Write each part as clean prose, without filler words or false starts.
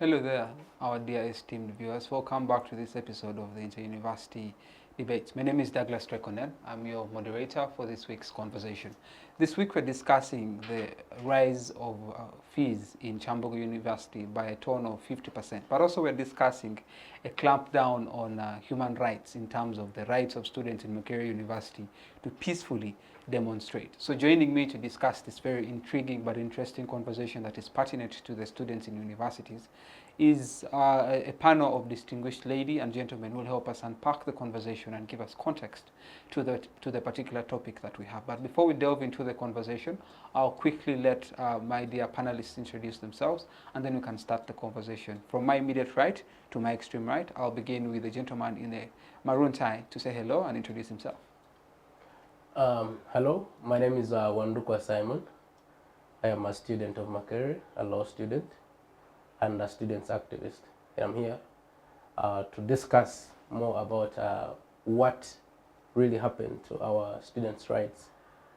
Hello there, our dear esteemed viewers. Welcome back to this episode of the Inter-University Debates. My name is Douglas Onen. I'm your moderator for this week's conversation. This week we're discussing the rise of fees in Kyambogo University by a tone of 50%, but also we're discussing a clampdown on human rights in terms of the rights of students in Makerere University to peacefully demonstrate. So joining me to discuss this very intriguing but interesting conversation that is pertinent to the students in universities is a panel of distinguished ladies and gentlemen who will help us unpack the conversation and give us context to the particular topic that we have. But before we delve into the conversation, I'll quickly let my dear panelists introduce themselves, and then we can start the conversation. From my immediate right to my extreme right, I'll begin with the gentleman in the maroon tie to say hello and introduce himself. Hello, my name is Wandukwa Simon. I am a student of Makerere, a law student, and a students activist. I am here to discuss more about what really happened to our students' rights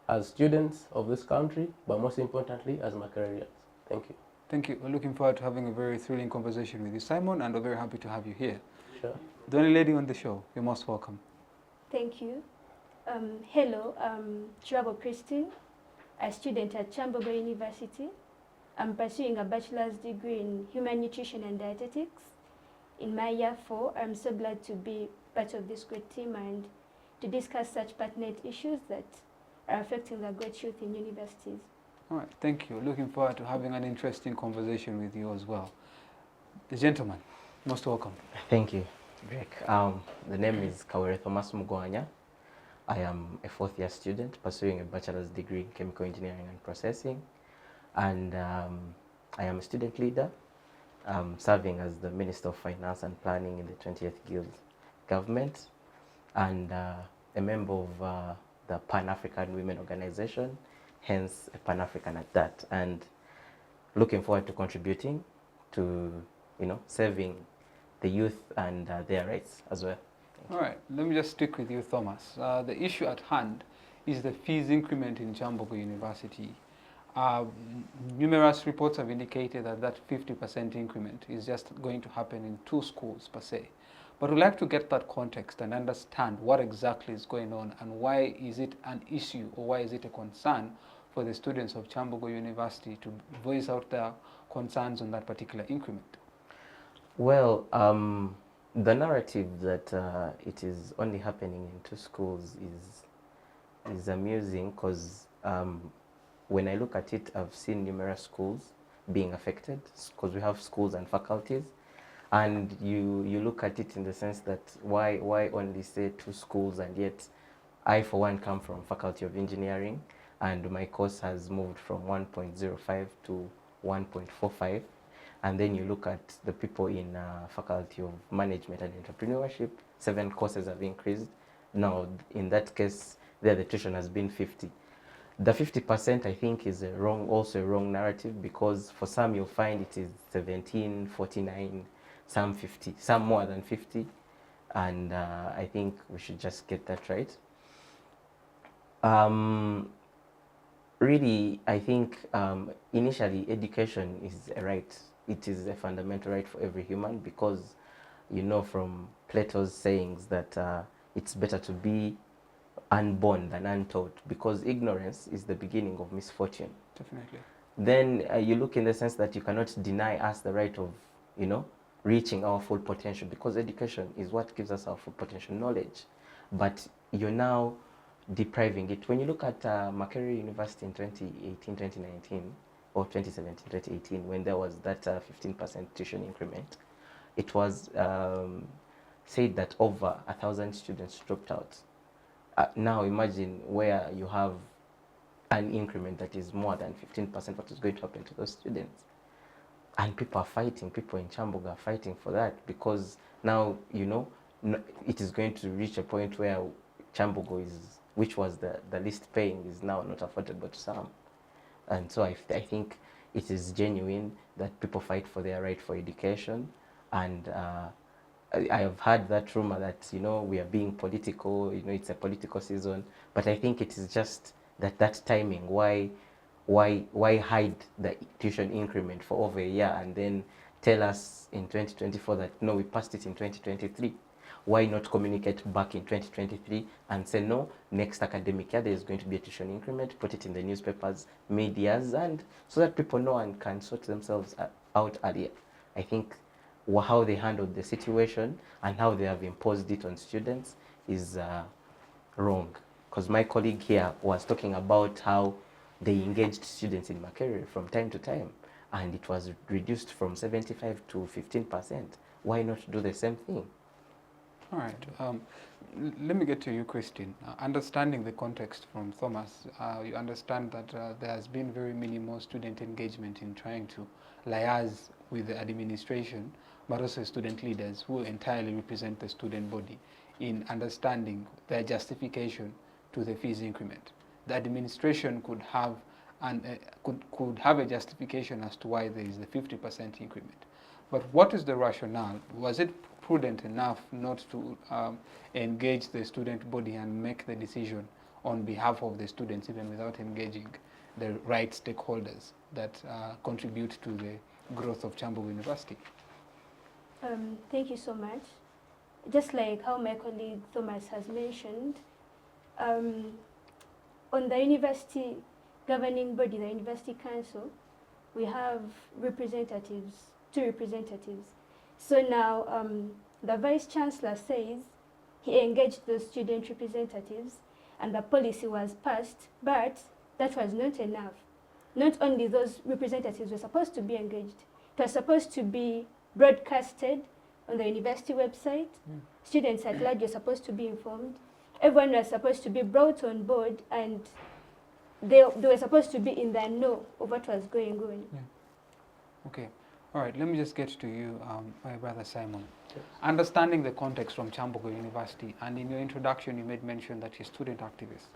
as students of this country, but most importantly as Makerereans. Thank you. Thank you. We're looking forward to having a very thrilling conversation with you, Simon, and we're very happy to have you here. Sure. The only lady on the show, you're most welcome. Thank you. Hello, I'm Kirabo Christine, a student at Kyambogo University. I'm pursuing a bachelor's degree in human nutrition and dietetics. In my year 4, I'm so glad to be part of this great team and to discuss such pertinent issues that are affecting the great youth in universities. All right, thank you. Looking forward to having an interesting conversation with you as well. The gentleman, most welcome. Thank you, Drake. The name is Kawere Mugwanya. I am a fourth-year student pursuing a bachelor's degree in chemical engineering and processing, and I am a student leader, serving as the Minister of Finance and Planning in the 20th Guild government, and a member of the Pan-African Women Organization, hence a Pan-African at that, and looking forward to contributing to, serving the youth and their rights as well. All right, let me just stick with you, Thomas. The issue at hand is the fees increment in Kyambogo University. Numerous reports have indicated that 50% increment is just going to happen in 2 schools per se. But we'd like to get that context and understand what exactly is going on and why is it an issue or why is it a concern for the students of Kyambogo University to voice out their concerns on that particular increment. Well, the narrative that it is only happening in 2 schools is amusing because when I look at it, I've seen numerous schools being affected because we have schools and faculties, and you look at it in the sense that why only say 2 schools, and yet I for one come from Faculty of Engineering and my course has moved from 1.05 to 1.45. And then you look at the people in Faculty of Management and Entrepreneurship, 7 courses have increased. Now, in that case, there the tuition has been 50. The 50% I think is also a wrong narrative, because for some you'll find it is 17, 49, some 50, some more than 50. And I think we should just get that right. Really, I think initially education is a right. It is a fundamental right for every human, because from Plato's sayings that it's better to be unborn than untaught, because ignorance is the beginning of misfortune. Definitely. Then you look in the sense that you cannot deny us the right of, reaching our full potential, because education is what gives us our full potential, knowledge. But you're now depriving it. When you look at Makerere University in 2018, 2019, or 2017, 2018, when there was that 15% tuition increment, it was said that over 1,000 students dropped out. Now imagine where you have an increment that is more than 15%, what is going to happen to those students? And people are fighting, people in Kyambogo are fighting for that, because now, it is going to reach a point where Kyambogo which was the least paying, is now not affordable to some. And so I think it is genuine that people fight for their right for education. And I have heard that rumor that, we are being political, it's a political season. But I think it is just that timing. Why hide the tuition increment for over a year and then tell us in 2024 that no, we passed it in 2023? Why not communicate back in 2023 and say no, next academic year there is going to be a tuition increment, put it in the newspapers, medias, and so that people know and can sort themselves out earlier. I think how they handled the situation and how they have imposed it on students is wrong. Because my colleague here was talking about how they engaged students in Makerere from time to time, and it was reduced from 75 to 15%. Why not do the same thing? All right. Let me get to you, Christine. Understanding the context from Thomas, you understand that there has been very minimal student engagement in trying to liaise with the administration, but also student leaders who entirely represent the student body in understanding their justification to the fees increment. The administration could have could have a justification as to why there is a 50% increment. But what is the rationale? Was it prudent enough not to engage the student body and make the decision on behalf of the students, even without engaging the right stakeholders that contribute to the growth of Kyambogo University? Thank you so much. Just like how my colleague Thomas has mentioned, on the university governing body, the University Council, we have representatives, 2 representatives. So now the Vice Chancellor says he engaged those student representatives and the policy was passed, but that was not enough. Not only those representatives were supposed to be engaged, it was supposed to be broadcasted on the university website. Students at large were supposed to be informed. Everyone was supposed to be brought on board, and they were supposed to be in the know of what was going on. Okay. All right, let me just get to you, my brother Simon. Yes. Understanding the context from Kyambogo University, and in your introduction you made mention that you're a student activist.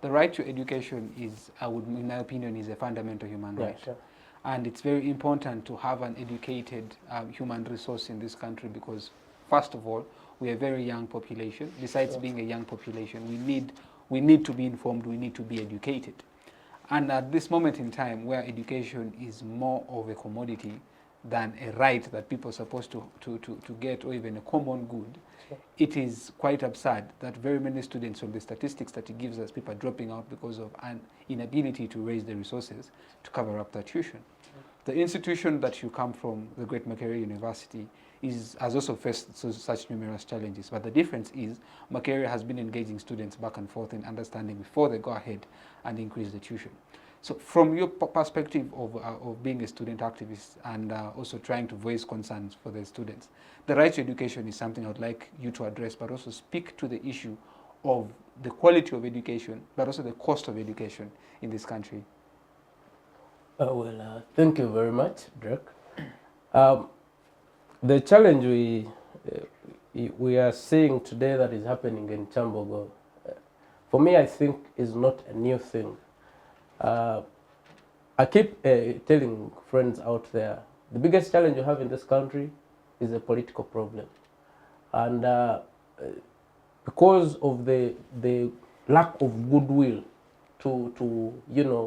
The right to education is, in my opinion, is a fundamental human right. Sure. And it's very important to have an educated human resource in this country because, first of all, we are a very young population. Besides being a young population, we need to be informed, we need to be educated. And at this moment in time where education is more of a commodity than a right that people are supposed to get, or even a common good, it is quite absurd that very many students, from the statistics that it gives us, people are dropping out because of an inability to raise the resources to cover up their tuition. The institution that you come from, the great Makerere University, has also faced such numerous challenges. But the difference is Makerere has been engaging students back and forth in understanding before they go ahead and increase the tuition. So from your perspective of being a student activist and also trying to voice concerns for the students, the right to education is something I would like you to address, but also speak to the issue of the quality of education, but also the cost of education in this country. Thank you very much, Drake. The challenge we are seeing today that is happening in Kyambogo, for me, I think is not a new thing. I keep telling friends out there, the biggest challenge you have in this country is a political problem. And because of the lack of goodwill to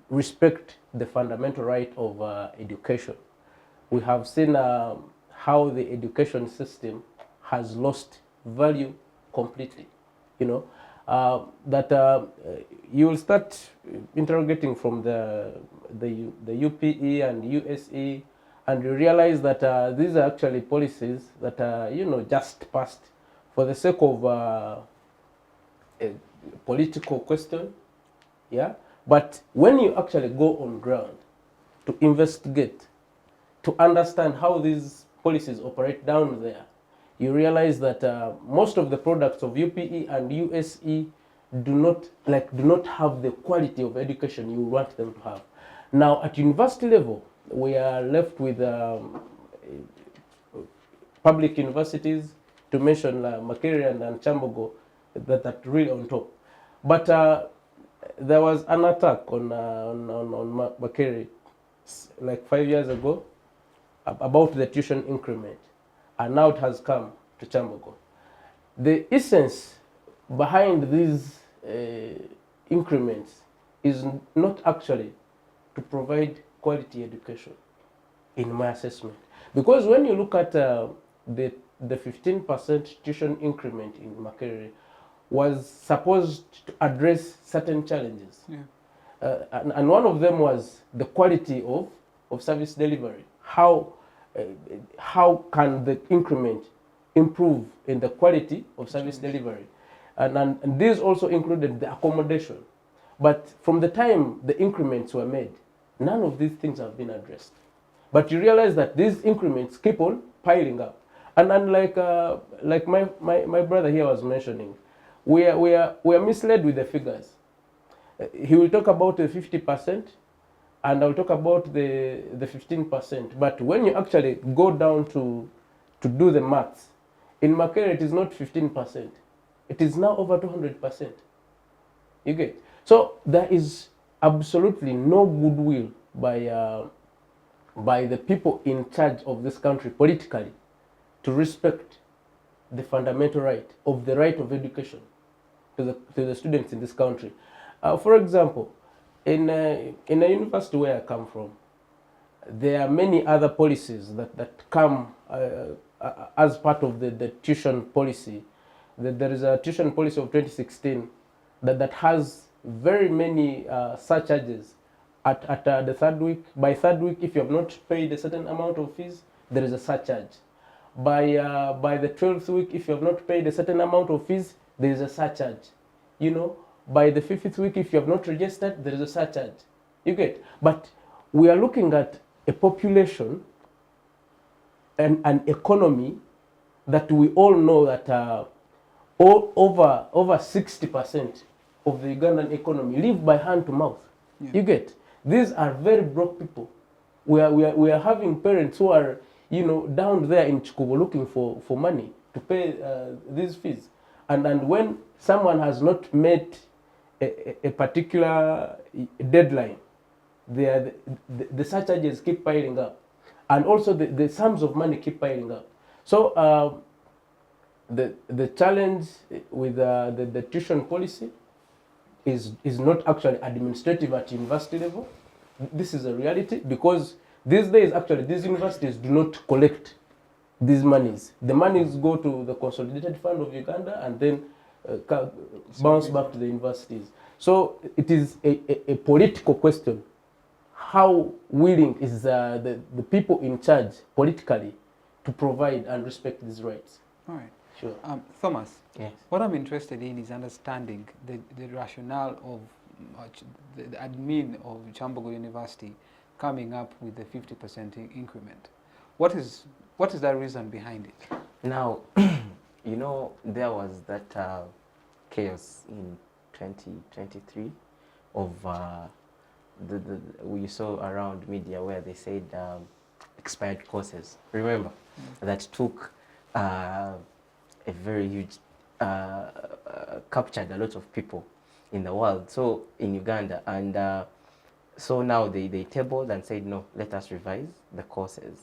respect the fundamental right of education, we have seen how the education system has lost value completely. That you will start interrogating from the UPE and USE, and you realize that these are actually policies that are just passed for the sake of a political question, yeah. But when you actually go on ground to investigate, to understand how these policies operate down there, you realize that most of the products of UPE and USE do not have the quality of education you want them to have. Now, at university level, we are left with public universities, to mention Makerere and Kyambogo, that really on top. But there was an attack on Makerere like 5 years ago about the tuition increment, and now it has come to Kyambogo. The essence behind these increments is not actually to provide quality education, in my assessment. Because when you look at the 15% tuition increment in Makerere was supposed to address certain challenges. Yeah. And one of them was the quality of service delivery. How can the increment improve in the quality of service delivery? And this also included the accommodation. But from the time the increments were made, none of these things have been addressed. But you realize that these increments keep on piling up. And like my brother here was mentioning, we are misled with the figures. He will talk about the 50%, and I'll talk about the 15%. But when you actually go down to do the maths, in Makerere it is not 15%. It is now over 200%. You get? So there is absolutely no goodwill by the people in charge of this country politically to respect the fundamental right of the right of education to the students in this country. For example, in a university where I come from, there are many other policies that come as part of the tuition policy. There is a tuition policy of 2016 that has very many surcharges at the third week. By third week, if you have not paid a certain amount of fees, there is a surcharge. By the 12th week, if you have not paid a certain amount of fees, there is a surcharge. You know, by the 5th week, if you have not registered, there is a surcharge. You get? But we are looking at a population and an economy that we all know that over 60% of the Ugandan economy live by hand to mouth. Yeah. You get? These are very broke people. We are having parents who are, you know, down there in Chikubo looking for money to pay these fees. And when someone has not met a particular deadline, the surcharges keep piling up. And also the sums of money keep piling up. So the challenge with the tuition policy is not actually administrative at university level. This is a reality because these days actually these universities do not collect these monies. The monies go to the Consolidated Fund of Uganda and then bounce back to the universities. So it is a political question. How willing is the people in charge politically to provide and respect these rights? All right. Sure. Thomas, Yes. what I'm interested in is understanding the rationale of the admin of Kyambogo University coming up with the 50% increment. What is the reason behind it? Now, you know, there was that chaos in 2023 of we saw around media where they said expired courses. Remember, that took a very huge captured a lot of people in the world, so in Uganda, and so now they tabled and said no, let us revise the courses.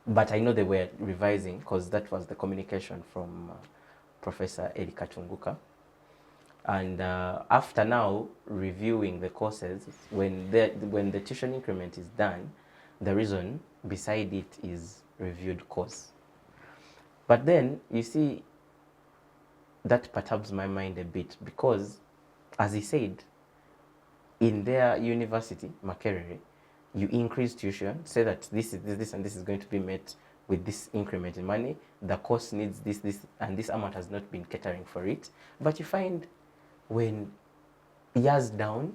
But I know they were revising because that was the communication from Professor Erika Tunguka. And after now reviewing the courses, when the tuition increment is done, the reason beside it is reviewed course. But then you see, that perturbs my mind a bit because, as he said, in their university, Makerere, you increase tuition, say that this is this and this is going to be met with this increment in money. The course needs this, and this amount has not been catering for it. But you find when years down,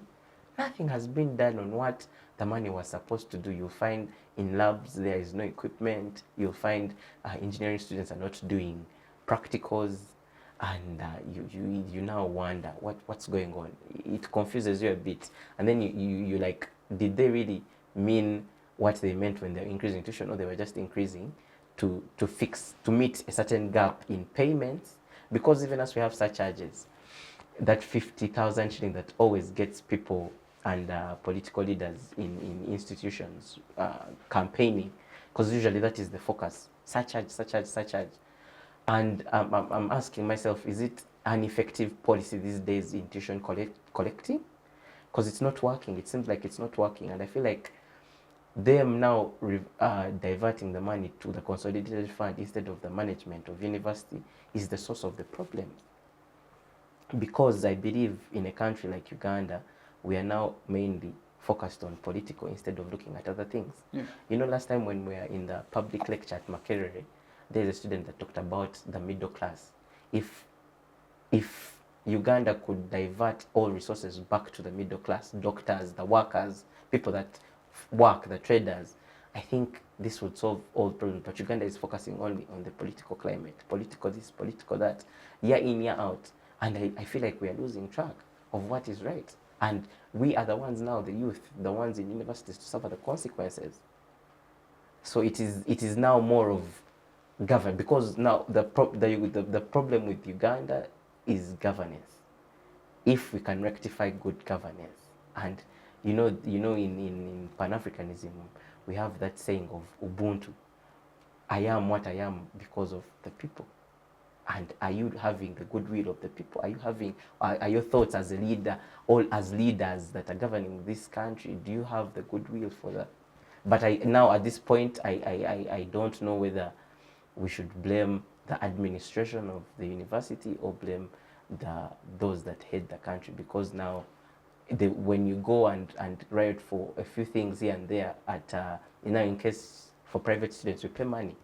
nothing has been done on what the money was supposed to do. You'll find in labs there is no equipment. You'll find engineering students are not doing practicals, and you now wonder what's going on. It confuses you a bit, and then you like, did they really mean what they meant when they're increasing tuition, or they were just increasing to meet a certain gap in payments? Because even as we have surcharges, that 50,000 shilling that always gets people and political leaders in institutions campaigning, because usually that is the focus: surcharge. And I'm asking myself, is it an effective policy these days in tuition collecting? Because it's not working. It seems like it's not working, and I feel like them now diverting the money to the consolidated fund instead of the management of university is the source of the problem. Because I believe in a country like Uganda, we are now mainly focused on political instead of looking at other things. Yeah. You know, last time when we were in the public lecture at Makerere, there's a student that talked about the middle class. If Uganda could divert all resources back to the middle class, doctors, the workers, people that work, the traders, I think this would solve all problems. But Uganda is focusing only on the political climate, political this, political that, year in, year out. And I feel like we are losing track of what is right. And we are the ones now, the youth, the ones in universities to suffer the consequences. So it is now more of government, because now the problem with Uganda is governance. If we can rectify good governance, and you know in Pan-Africanism we have that saying of Ubuntu, I am what I am because of the people. And are you having the goodwill of the people? Are your thoughts as a leader, all as leaders that are governing this country, do you have the goodwill for that? But now at this point, I don't know whether we should blame the administration of the university or blame those that head the country, because now when you go and riot for a few things here and there in case for private students, we pay money.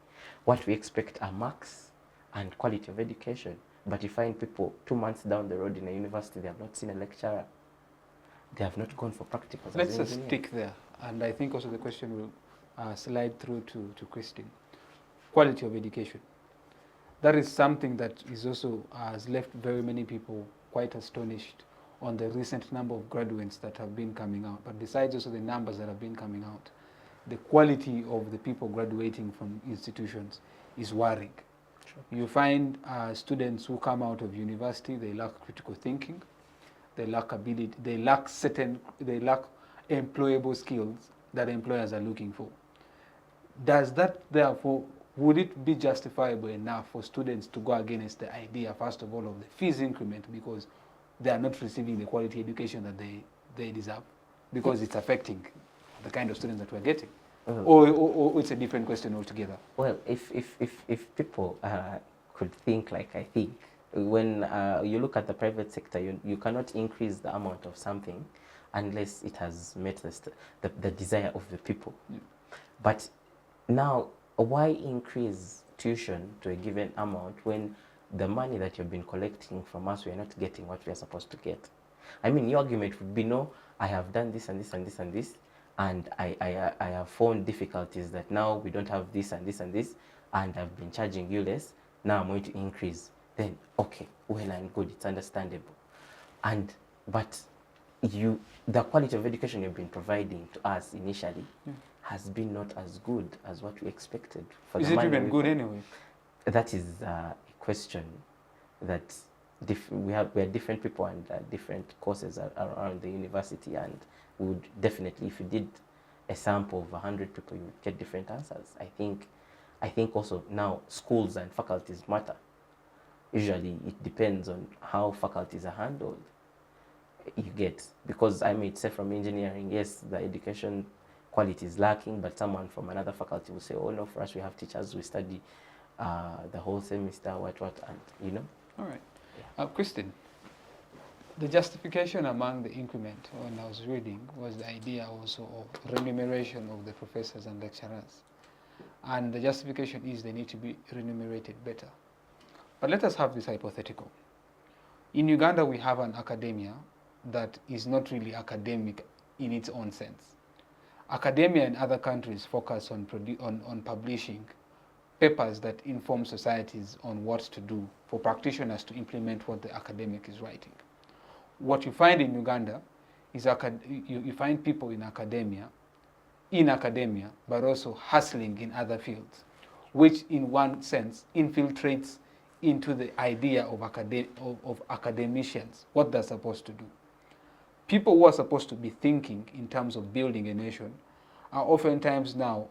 What we expect are marks and quality of education. But you find people 2 months down the road in a university, they have not seen a lecturer. They have not gone for practicals. Let's just stick there. And I think also the question will slide through to Christine. Quality of education. That is something that is also has left very many people quite astonished on the recent number of graduates that have been coming out. But besides also the numbers that have been coming out, the quality of the people graduating from institutions is worrying. Sure. You find students who come out of university, they lack critical thinking, they lack ability, they lack employable skills that employers are looking for. Does that therefore, would it be justifiable enough for students to go against the idea, first of all, of the fees increment, because they are not receiving the quality education that they deserve, because it's affecting the kind of students that we're getting? Or it's a different question altogether? Well, if people could think like I think, when you look at the private sector, you cannot increase the amount of something unless it has met the desire of the people. Yeah. But now, why increase tuition to a given amount when the money that you've been collecting from us, we are not getting what we are supposed to get? I mean, your argument would be, no, I have done this and this and this and this, and I have found difficulties that now we don't have this and this and this, and I've been charging you less, now I'm going to increase. Then, okay, well and good, it's understandable. But the quality of education you've been providing to us initially has been not as good as what we expected. Is it even good anyway? That is a question that we are different people and different courses around the university, and we would definitely, if you did a sample of 100 people, you would get different answers. I think also now schools and faculties matter. Usually it depends on how faculties are handled. You get, because I may say from engineering, yes, the education quality is lacking, but someone from another faculty will say, oh no, for us we have teachers, we study the whole semester, what, and you know. All right. Yeah. Christine, the justification among the increment when I was reading was the idea also of remuneration of the professors and lecturers. And the justification is they need to be remunerated better. But let us have this hypothetical. In Uganda, we have an academia that is not really academic in its own sense. Academia in other countries focus on publishing papers that inform societies on what to do for practitioners to implement what the academic is writing. What you find in Uganda is you find people in academia, but also hustling in other fields, which in one sense infiltrates into the idea of academicians, what they're supposed to do. People who are supposed to be thinking in terms of building a nation are oftentimes now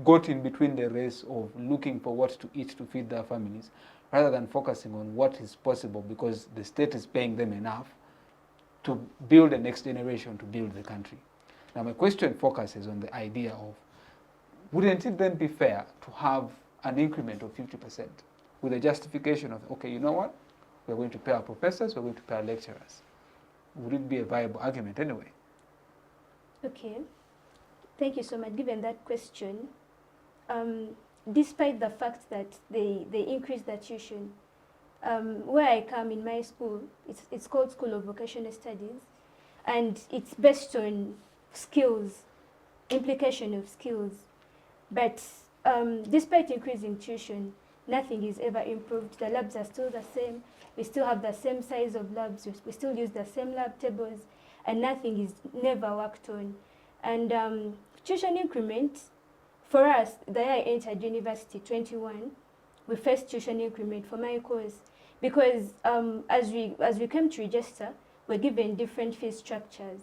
got in between the race of looking for what to eat to feed their families, rather than focusing on what is possible, because the state is paying them enough to build the next generation, to build the country. Now my question focuses on the idea of, wouldn't it then be fair to have an increment of 50% with a justification of, okay, you know what, we're going to pay our professors, we're going to pay our lecturers. Would it be a viable argument anyway? Okay, thank you so much. Given that question, despite the fact that they increase the tuition, where I come in my school, it's called School of Vocational Studies, and it's based on skills, implication of skills. But despite increasing tuition, nothing is ever improved. The labs are still the same. We still have the same size of labs. We still use the same lab tables, and nothing is never worked on. And tuition increment, for us, the year I entered university, 21, we faced tuition increment for my course because as we came to register, we're given different fee structures.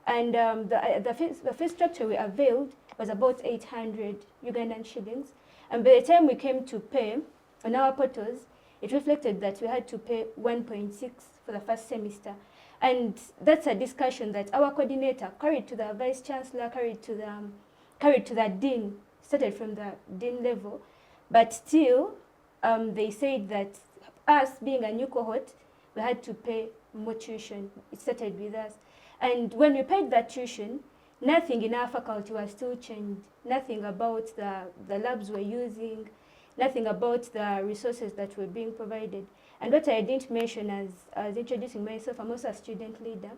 And the fee structure we availed was about 800 Ugandan shillings. And by the time we came to pay on our portals, it reflected that we had to pay 1.6 for the first semester. And that's a discussion that our coordinator carried to the vice chancellor, carried to the dean, started from the dean level. But still, they said that us being a new cohort, we had to pay more tuition. It started with us. And when we paid that tuition, nothing in our faculty was still changed. Nothing about the labs we're using, nothing about the resources that were being provided. And what I didn't mention as introducing myself, I'm also a student leader.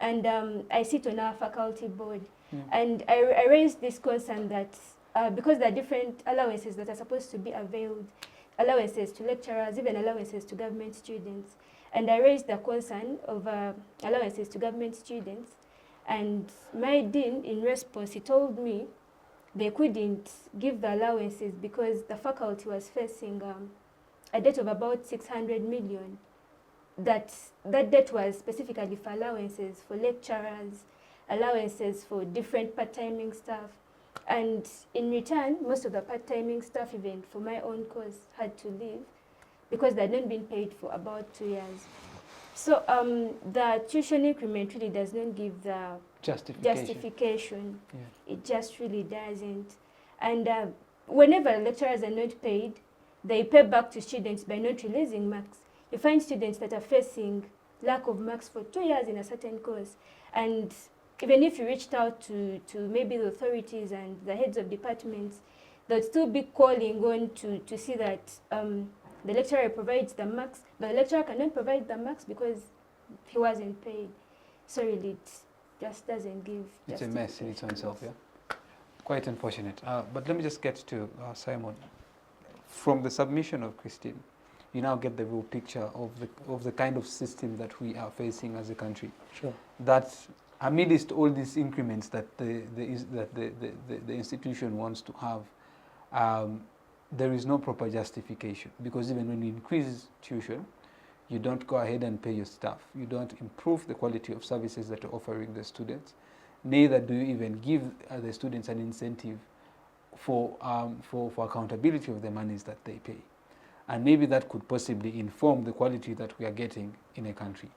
And I sit on our faculty board. And I raised this concern that because there are different allowances that are supposed to be availed, allowances to lecturers, even allowances to government students. And I raised the concern of allowances to government students. And my dean, in response, he told me they couldn't give the allowances because the faculty was facing a debt of about 600 million. That debt was specifically for allowances for lecturers, allowances for different part-timing staff. And in return, most of the part-timing staff, even for my own course, had to leave because they had not been paid for about 2 years. So the tuition increment really does not give the justification. Yeah. It just really doesn't. And whenever lecturers are not paid, they pay back to students by not releasing marks. You find students that are facing lack of marks for 2 years in a certain course. And even if you reached out to maybe the authorities and the heads of departments, they'll still be calling on to see that the lecturer provides the marks, but the lecturer cannot provide the marks because he wasn't paid. So really, it just doesn't give. It's a mess in its own self, yeah? Quite unfortunate. But let me just get to Simon. From the submission of Christine, you now get the real picture of the kind of system that we are facing as a country. Sure. That amidst all these increments that the institution wants to have, there is no proper justification, because even when you increase tuition, you don't go ahead and pay your staff. You don't improve the quality of services that you're offering the students. Neither do you even give the students an incentive for accountability of the monies that they pay. And maybe that could possibly inform the quality that we are getting in a country.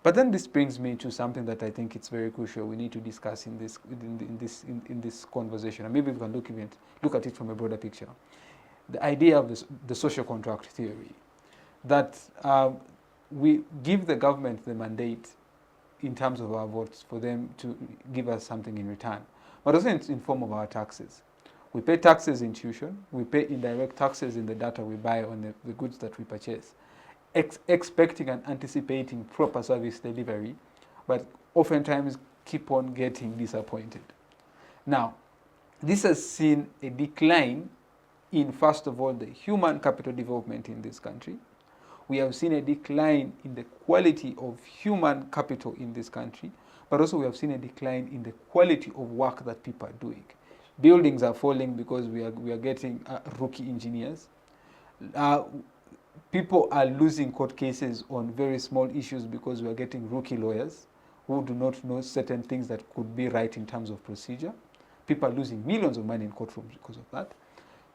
But then this brings me to something that I think it's very crucial we need to discuss in this conversation. And maybe we can look at it from a broader picture. The idea of the social contract theory, that we give the government the mandate in terms of our votes for them to give us something in return, but also in form of our taxes. We pay taxes in tuition, we pay indirect taxes in the data we buy on the goods that we purchase, expecting and anticipating proper service delivery, but oftentimes keep on getting disappointed. Now, this has seen a decline in, first of all, the human capital development in this country. We have seen a decline in the quality of human capital in this country, but also we have seen a decline in the quality of work that people are doing. Buildings are falling because we are getting rookie engineers. People are losing court cases on very small issues because we are getting rookie lawyers who do not know certain things that could be right in terms of procedure. People are losing millions of money in courtrooms because of that.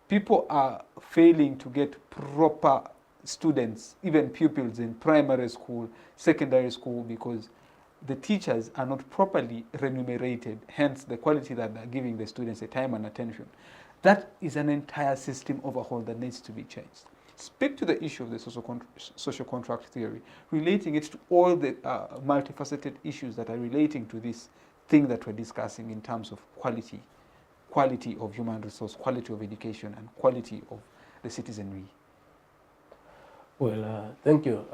People are failing to get proper students, even pupils in primary school, secondary school, because the teachers are not properly remunerated, hence the quality that they're giving the students, the time and attention. That is an entire system overhaul that needs to be changed. Speak to the issue of the social contract theory, relating it to all the multifaceted issues that are relating to this thing that we're discussing in terms of quality of human resource, quality of education, and quality of the citizenry. Well, thank you.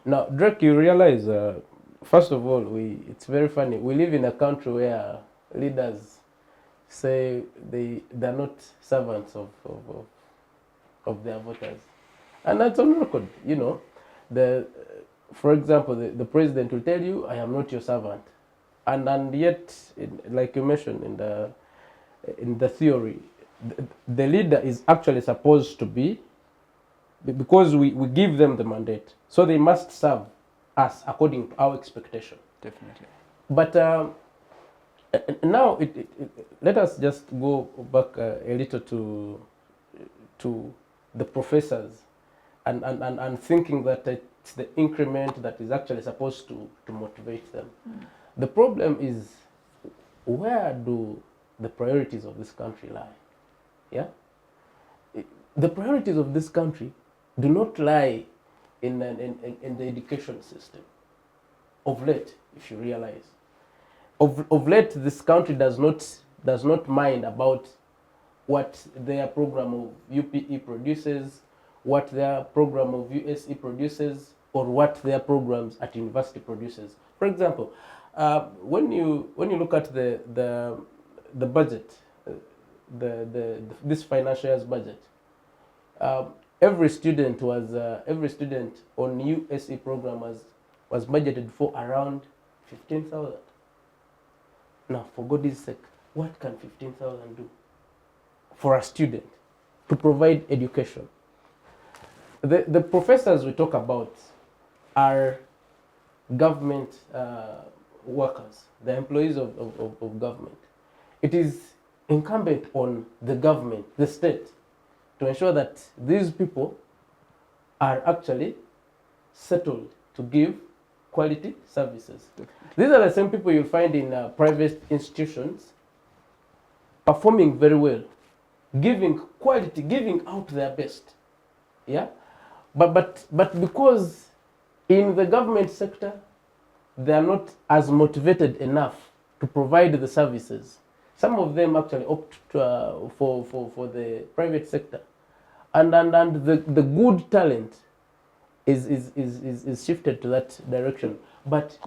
Now, Drake, you realize, first of all, it's very funny. We live in a country where leaders say they're not servants of their voters. And that's on record, you know. For example, the president will tell you, I am not your servant. And yet, like you mentioned in the theory, the leader is actually supposed to be, because we give them the mandate, so they must serve us according to our expectation. Definitely. But now, let us just go back a little to the professors and thinking that it's the increment that is actually supposed to motivate them. The problem is, where do the priorities of this country lie? Yeah? The priorities of this country do not lie in the education system. Of late, if you realize. Of late, this country does not mind about what their program of UPE produces, what their program of USE produces, or what their programs at university produces. For example, when you look at the budget, this financial year's budget, every student on USE program was budgeted for around 15,000. Now, for God's sake, what can 15,000 do for a student to provide education? The professors we talk about are government workers, the employees of government. It is incumbent on the government, the state, to ensure that these people are actually settled to give quality services. These are the same people you'll find in private institutions performing very well, giving quality, giving out their best. Yeah? But because in the government sector, they are not as motivated enough to provide the services. Some of them actually opt for the private sector. And the good talent is shifted to that direction. But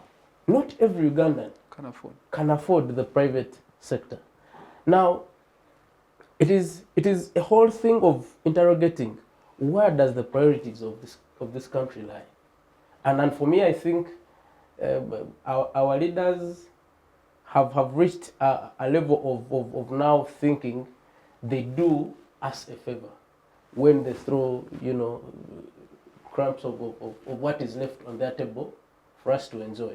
not every Ugandan can afford the private sector. Now, it is a whole thing of interrogating, where does the priorities of this country lie? And for me, I think our leaders have reached a level of now thinking they do us a favor when they throw, crumbs of what is left on their table for us to enjoy.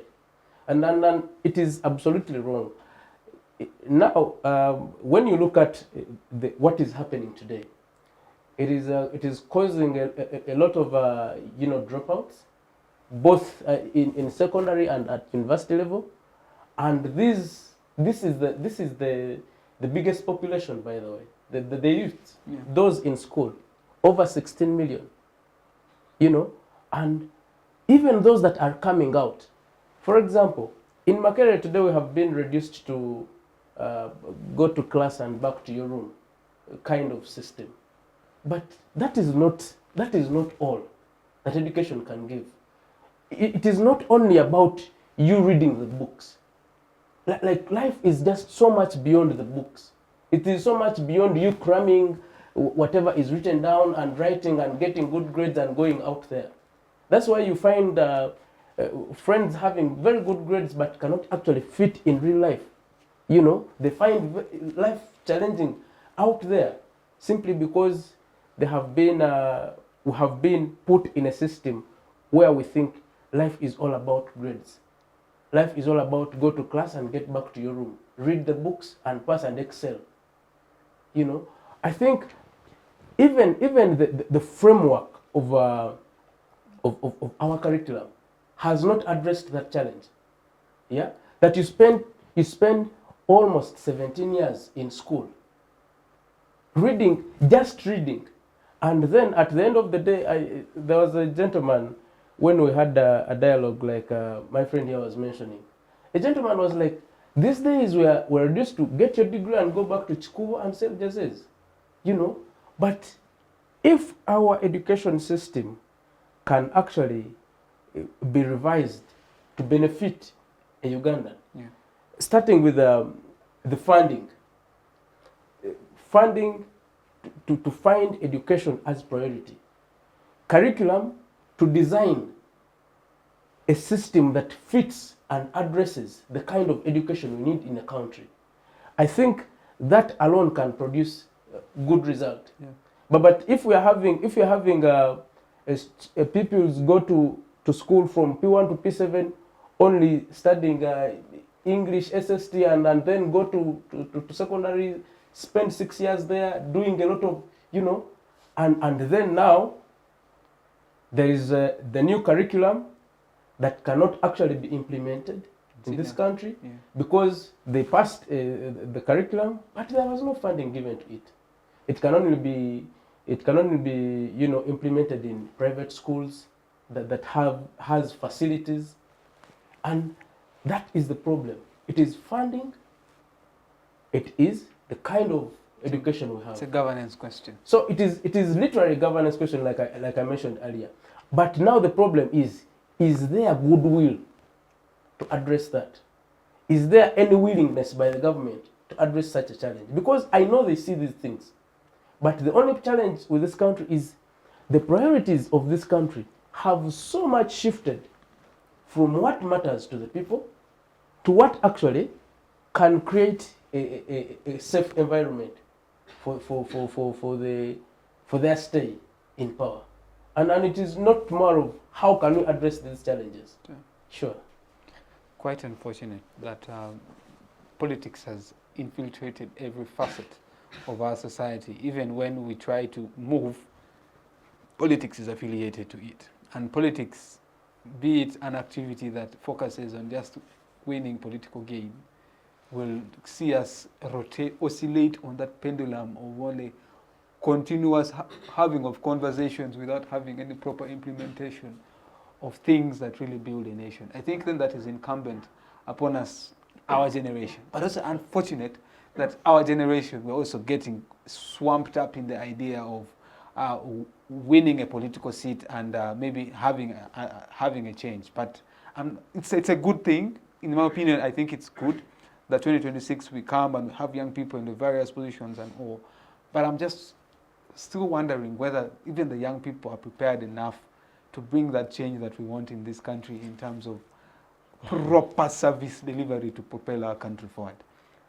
And then it is absolutely wrong. Now, when you look at what is happening today, it is causing a lot of dropouts, both in secondary and at university level, and this is the biggest population, by the way, the youth, those in school, over 16 million, and even those that are coming out. For example, in Makerere today we have been reduced to go to class and back to your room kind of system. But that is not all that education can give. It is not only about you reading the books. Like life is just so much beyond the books. It is so much beyond you cramming whatever is written down and writing and getting good grades and going out there. That's why you find friends having very good grades but cannot actually fit in real life. They find life challenging out there simply because we have been put in a system where we think life is all about grades. Life is all about go to class and get back to your room, read the books and pass and excel. I think even the framework of our curriculum has not addressed that challenge. yeah, that you spend almost 17 years in school reading, just reading. And then at the end of the day, there was a gentleman, when we had a dialogue like my friend here was mentioning, a gentleman was like, these days we're reduced to get your degree and go back to Chikubu and sell jerseys, you know. But if our education system can actually be revised to benefit a Ugandan, Yeah. starting with the funding to find education as priority, curriculum to design a system that fits and addresses the kind of education we need in a country. I think that alone can produce a good result. Yeah. But if we are having pupils go to school from P1 to P7 only studying English, SST, and then go to secondary, spend 6 years there doing a lot of, you know, and then now there is the new curriculum that cannot actually be implemented in this country because they passed the curriculum, but there was no funding given to it. It can only be you know, implemented in private schools that has facilities, and that is the problem. It is funding. It is the kind of education we have. It's a governance question. So it is literally a governance question, like I mentioned earlier. But now the problem is there goodwill to address that? Is there any willingness by the government to address such a challenge? Because I know they see these things, but the only challenge with this country is the priorities of this country have so much shifted from what matters to the people to what actually can create a safe environment for their stay in power. And it is not more of how can we address these challenges. Yeah. Sure. Quite unfortunate that politics has infiltrated every facet of our society. Even when we try to move, politics is affiliated to it. And politics, be it an activity that focuses on just winning political gain, will see us oscillate on that pendulum of only continuous having of conversations without having any proper implementation of things that really build a nation. I think then that is incumbent upon us, our generation. But also unfortunate that our generation, we're also getting swamped up in the idea of winning a political seat and maybe having a change. But it's a good thing. In my opinion, I think it's good that 2026 we come and have young people in the various positions and all. But I'm just still wondering whether even the young people are prepared enough to bring that change that we want in this country in terms of proper service delivery to propel our country forward.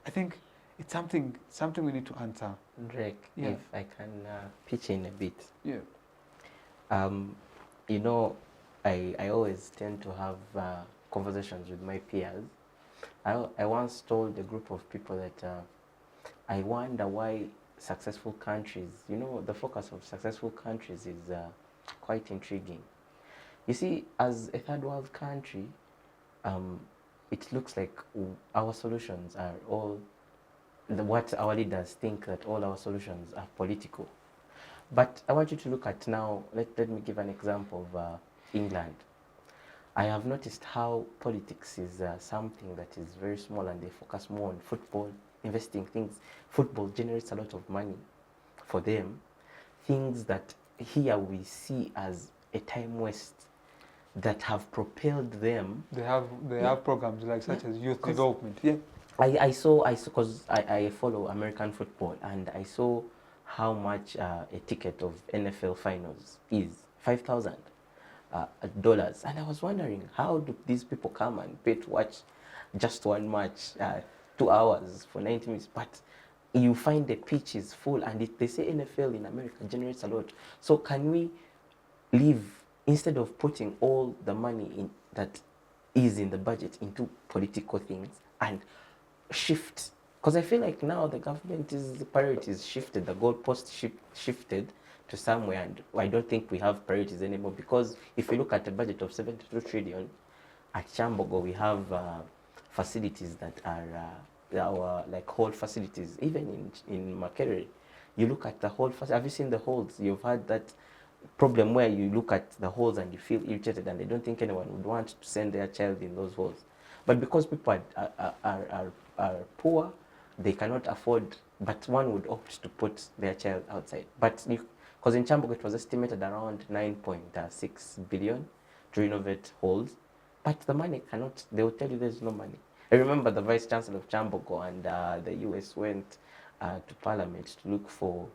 I think it's something we need to answer. Drake, Yeah. if I can pitch in a bit. Yeah. You know, I always tend to have conversations with my peers. I once told a group of people that I wonder why successful countries, you know, the focus of successful countries is quite intriguing. You see, as a third world country, it looks like our solutions are all, what our leaders think that all our solutions are political. But I want you to look at now, let me give an example of England. I have noticed how politics is something that is very small and they focus more on football, investing things. Football generates a lot of money for them. Things that here we see as a time waste that have propelled them. They have programs like such as youth development. Yeah. I saw because I follow American football and I saw how much a ticket of NFL finals is, $5,000. And I was wondering, how do these people come and pay to watch just one match, 2 hours for 90 minutes? But you find the pitch is full, and they say NFL in America generates a lot. So can we leave, instead of putting all the money in that is in the budget into political things, and shift? Because I feel like now the priorities shifted, the goalpost shifted to somewhere, and I don't think we have priorities anymore. Because if you look at a budget of 72 trillion, at Kyambogo we have facilities that are our like hall facilities. Even in Makerere, you look at the hall. Have you seen the halls? You've had that problem where you look at the halls and you feel irritated, and I don't think anyone would want to send their child in those halls. But because people are poor, they cannot afford, but one would opt to put their child outside. But because in Kyambogo it was estimated around 9.6 billion to renovate halls, but the money cannot, they will tell you there's no money. I remember the Vice Chancellor of Kyambogo and the US went to Parliament to look for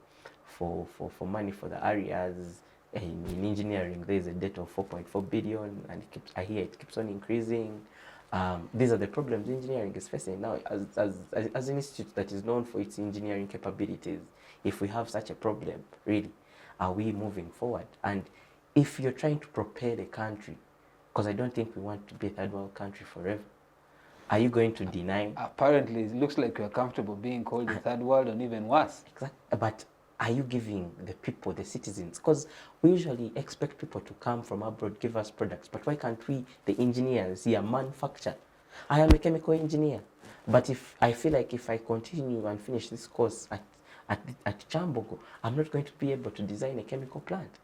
money for the areas. In engineering, there is a debt of 4.4 billion, and I hear it keeps on increasing. These are the problems engineering is facing now. As an institute that is known for its engineering capabilities, if we have such a problem, really, are we moving forward? And if you're trying to propel a country, because I don't think we want to be a third world country forever, are you going to deny? Apparently, it looks like you're comfortable being called a third world, and even worse. Exactly. But are you giving the people, the citizens? Because we usually expect people to come from abroad, give us products. But why can't we, the engineers here, manufacture? I am a chemical engineer. But if I feel like if I continue and finish this course at Kyambogo, I'm not going to be able to design a chemical plant.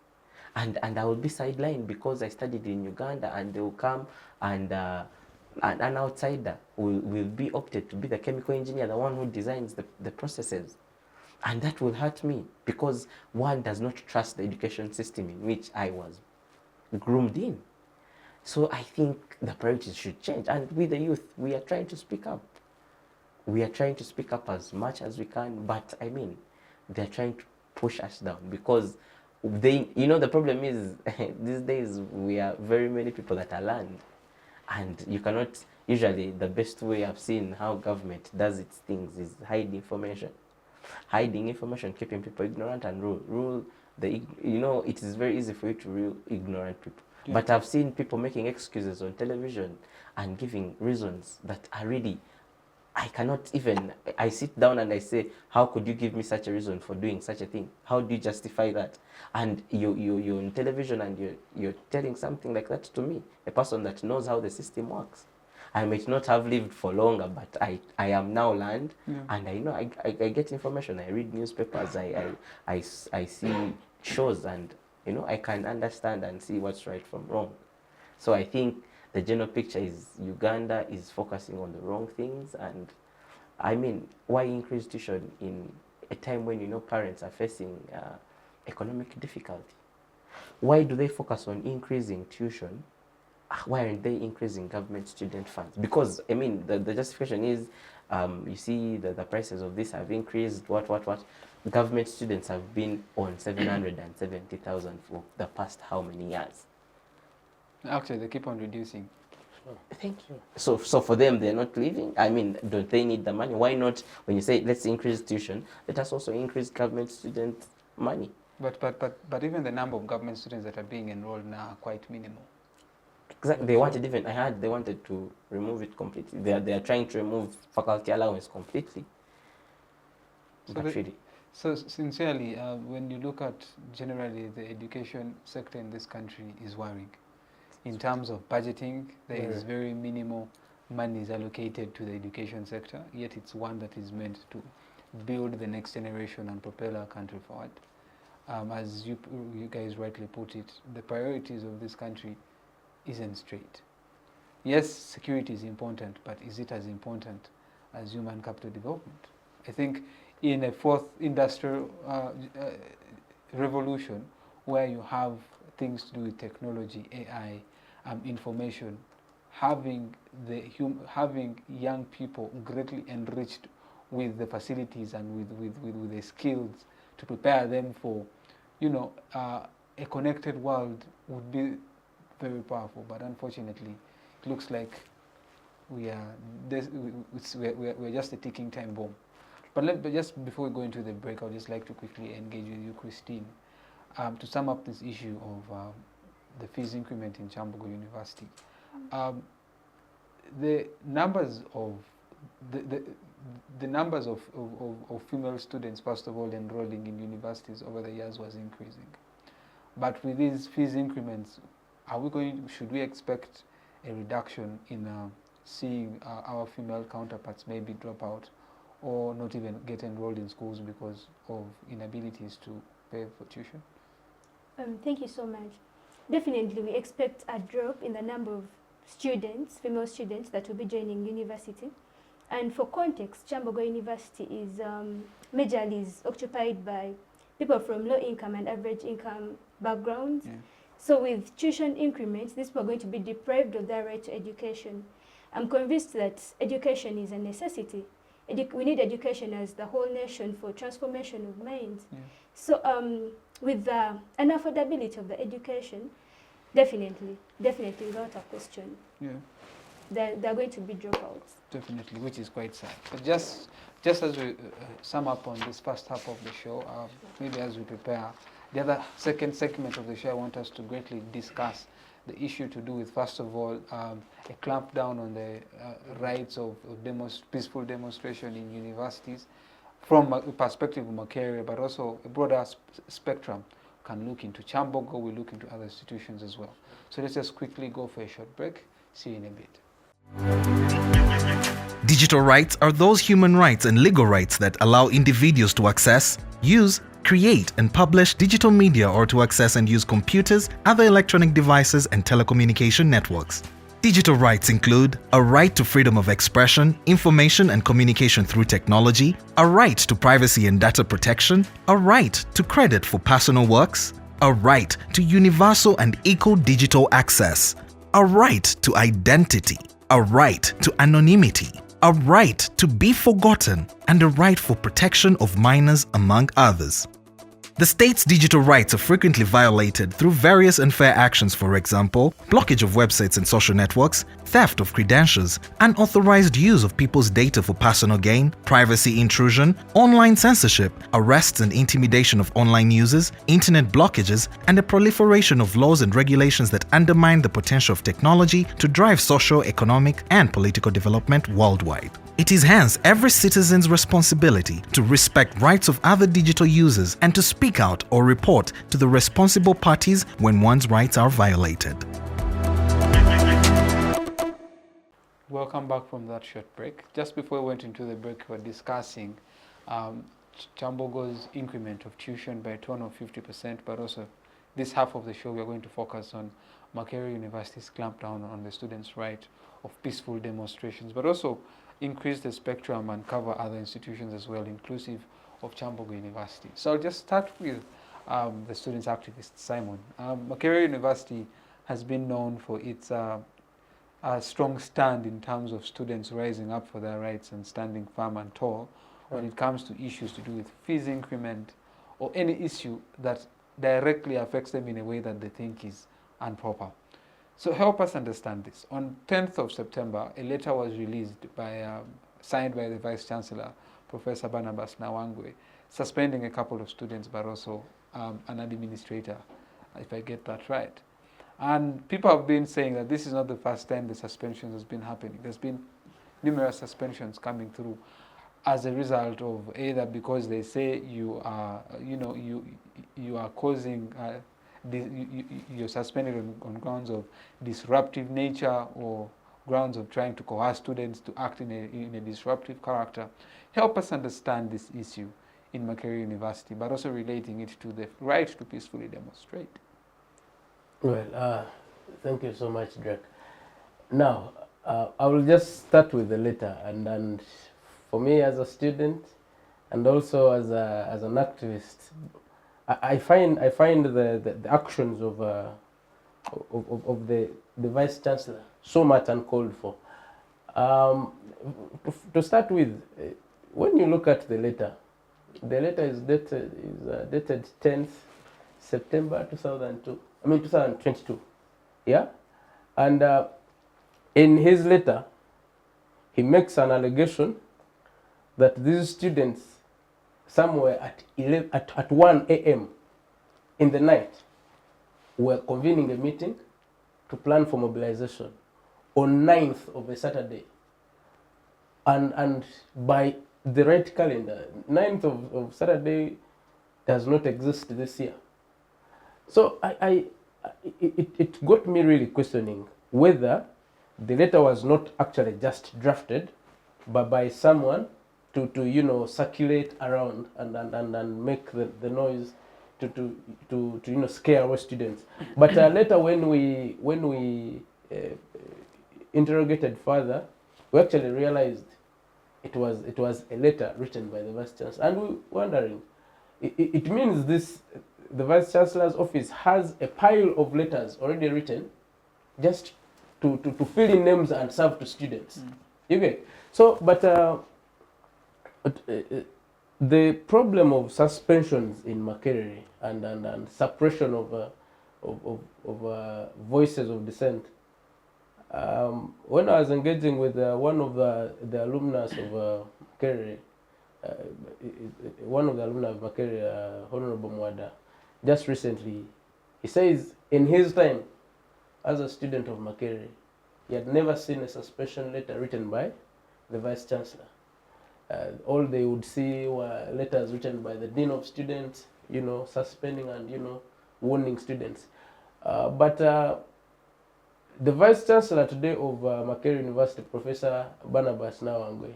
And I will be sidelined because I studied in Uganda, and they will come and an outsider will be opted to be the chemical engineer, the one who designs the processes. And that will hurt me because one does not trust the education system in which I was groomed in. So I think the priorities should change. And with the youth, we are trying to speak up. We are trying to speak up as much as we can, but I mean, they're trying to push us down because they, the problem is these days we are very many people that are learned, and you cannot, usually the best way I've seen how government does its things is hide information. Hiding information, keeping people ignorant, and rule the, it is very easy for you to rule ignorant people. Yeah. But I've seen people making excuses on television and giving reasons that are really, I cannot even, I sit down and I say, how could you give me such a reason for doing such a thing? How do you justify that? And you're on television and you're telling something like that to me, a person that knows how the system works. I might not have lived for longer, but I am now learned, and I know I get information. I read newspapers, I see shows, and I can understand and see what's right from wrong. So I think the general picture is Uganda is focusing on the wrong things, and I mean, why increase tuition in a time when parents are facing economic difficulty? Why do they focus on increasing tuition? Why aren't they increasing government student funds? Because I mean, the justification is, you see, the prices of this have increased. What? Government students have been on 770,000 for the past how many years? Actually, they keep on reducing. Thank you. So for them, they're not leaving. I mean, don't they need the money? Why not? When you say let's increase tuition, let us also increase government student money. But even the number of government students that are being enrolled now are quite minimal. Exactly. They wanted they wanted to remove it completely. They are trying to remove faculty allowance completely. So sincerely, when you look at generally the education sector in this country is worrying. In terms of budgeting, there is very minimal money is allocated to the education sector, yet it's one that is meant to build the next generation and propel our country forward. As you guys rightly put it, the priorities of this country isn't straight. Yes, security is important, but is it as important as human capital development? I think in a fourth industrial revolution, where you have things to do with technology, AI, information, having young people greatly enriched with the facilities and with the skills to prepare them for, a connected world would be very powerful. But unfortunately, it looks like we're just a ticking time bomb. But just before we go into the break, I'd just like to quickly engage with you, Christine, to sum up this issue of the fees increment in Kyambogo University. The numbers of the numbers of female students, first of all, enrolling in universities over the years was increasing. But with these fees increments, should we expect a reduction in seeing our female counterparts maybe drop out or not even get enrolled in schools because of inabilities to pay for tuition? Thank you so much. Definitely, we expect a drop in the number of students, female students, that will be joining university. And for context, Kyambogo University is majorly is occupied by people from low income and average income backgrounds. Yeah. So with tuition increments, these people are going to be deprived of their right to education. I'm convinced that education is a necessity. We need education as the whole nation for transformation of minds. Yeah. So with the unaffordability of the education, definitely, without a question, Yeah. there are going to be dropouts. Definitely, which is quite sad. But just as we sum up on this first half of the show, maybe as we prepare the other second segment of the show, I want us to greatly discuss the issue to do with, first of all, a clampdown on the rights of peaceful demonstration in universities from a perspective of Makerere, but also a broader spectrum. Can look into Kyambogo, we look into other institutions as well. So let's just quickly go for a short break. See you in a bit. Digital rights are those human rights and legal rights that allow individuals to access, use, create and publish digital media or to access and use computers, other electronic devices and telecommunication networks. Digital rights include a right to freedom of expression, information and communication through technology, a right to privacy and data protection, a right to credit for personal works, a right to universal and equal digital access, a right to identity, a right to anonymity, a right to be forgotten, and a right for protection of minors, among others. The state's digital rights are frequently violated through various unfair actions, for example, blockage of websites and social networks, theft of credentials, unauthorized use of people's data for personal gain, privacy intrusion, online censorship, arrests and intimidation of online users, internet blockages, and a proliferation of laws and regulations that undermine the potential of technology to drive social, economic, and political development worldwide. It is hence every citizen's responsibility to respect rights of other digital users and to speak out or report to the responsible parties when one's rights are violated. Welcome back from that short break. Just before we went into the break, we were discussing Kyambogo's increment of tuition by a tone of 50%, but also this half of the show we are going to focus on Makerere University's clampdown on the students' right of peaceful demonstrations, but also increase the spectrum and cover other institutions as well, inclusive of Kyambogo University. So I'll just start with the students' activist, Simon. Makerere University has been known for its a strong stand in terms of students rising up for their rights and standing firm and tall when it comes to issues to do with fees increment or any issue that directly affects them in a way that they think is improper. So help us understand this. On 10th of September, a letter was released signed by the Vice Chancellor, Professor Barnabas Nawangwe, suspending a couple of students, but also an administrator, if I get that right. And people have been saying that this is not the first time the suspensions has been happening. There's been numerous suspensions coming through as a result of either because they say you are causing, you're suspended on grounds of disruptive nature or grounds of trying to coerce students to act in a disruptive character. Help us understand this issue in Makerere University, but also relating it to the right to peacefully demonstrate. Well, thank you so much, Drake. Now, I will just start with the letter, and for me as a student, and also as an activist, I find the actions of the Vice Chancellor so much uncalled for. To start with, when you look at the letter is dated 10th September 2022. Yeah, and in his letter, he makes an allegation that these students, somewhere at 1 a.m. in the night, were convening a meeting to plan for mobilization on 9th of a Saturday. And by the right calendar, 9th of Saturday does not exist this year. So it got me really questioning whether the letter was not actually just drafted, but by someone to circulate around and make the noise to scare our students. But later when we interrogated further, we actually realized it was a letter written by the Vice Chancellor, and we were wondering, it means the Vice Chancellor's office has a pile of letters already written just to fill in names and serve to students. You get? So, but the problem of suspensions in Makerere and suppression of voices of dissent. When I was engaging with one of the alumnus of Makerere, one of the alumni of Makerere, Honorable Mwada, just recently, he says in his time as a student of Makerere, he had never seen a suspension letter written by the Vice Chancellor. All they would see were letters written by the Dean of Students, suspending and, warning students. But the Vice Chancellor today of Makerere University, Professor Barnabas Nawangwe,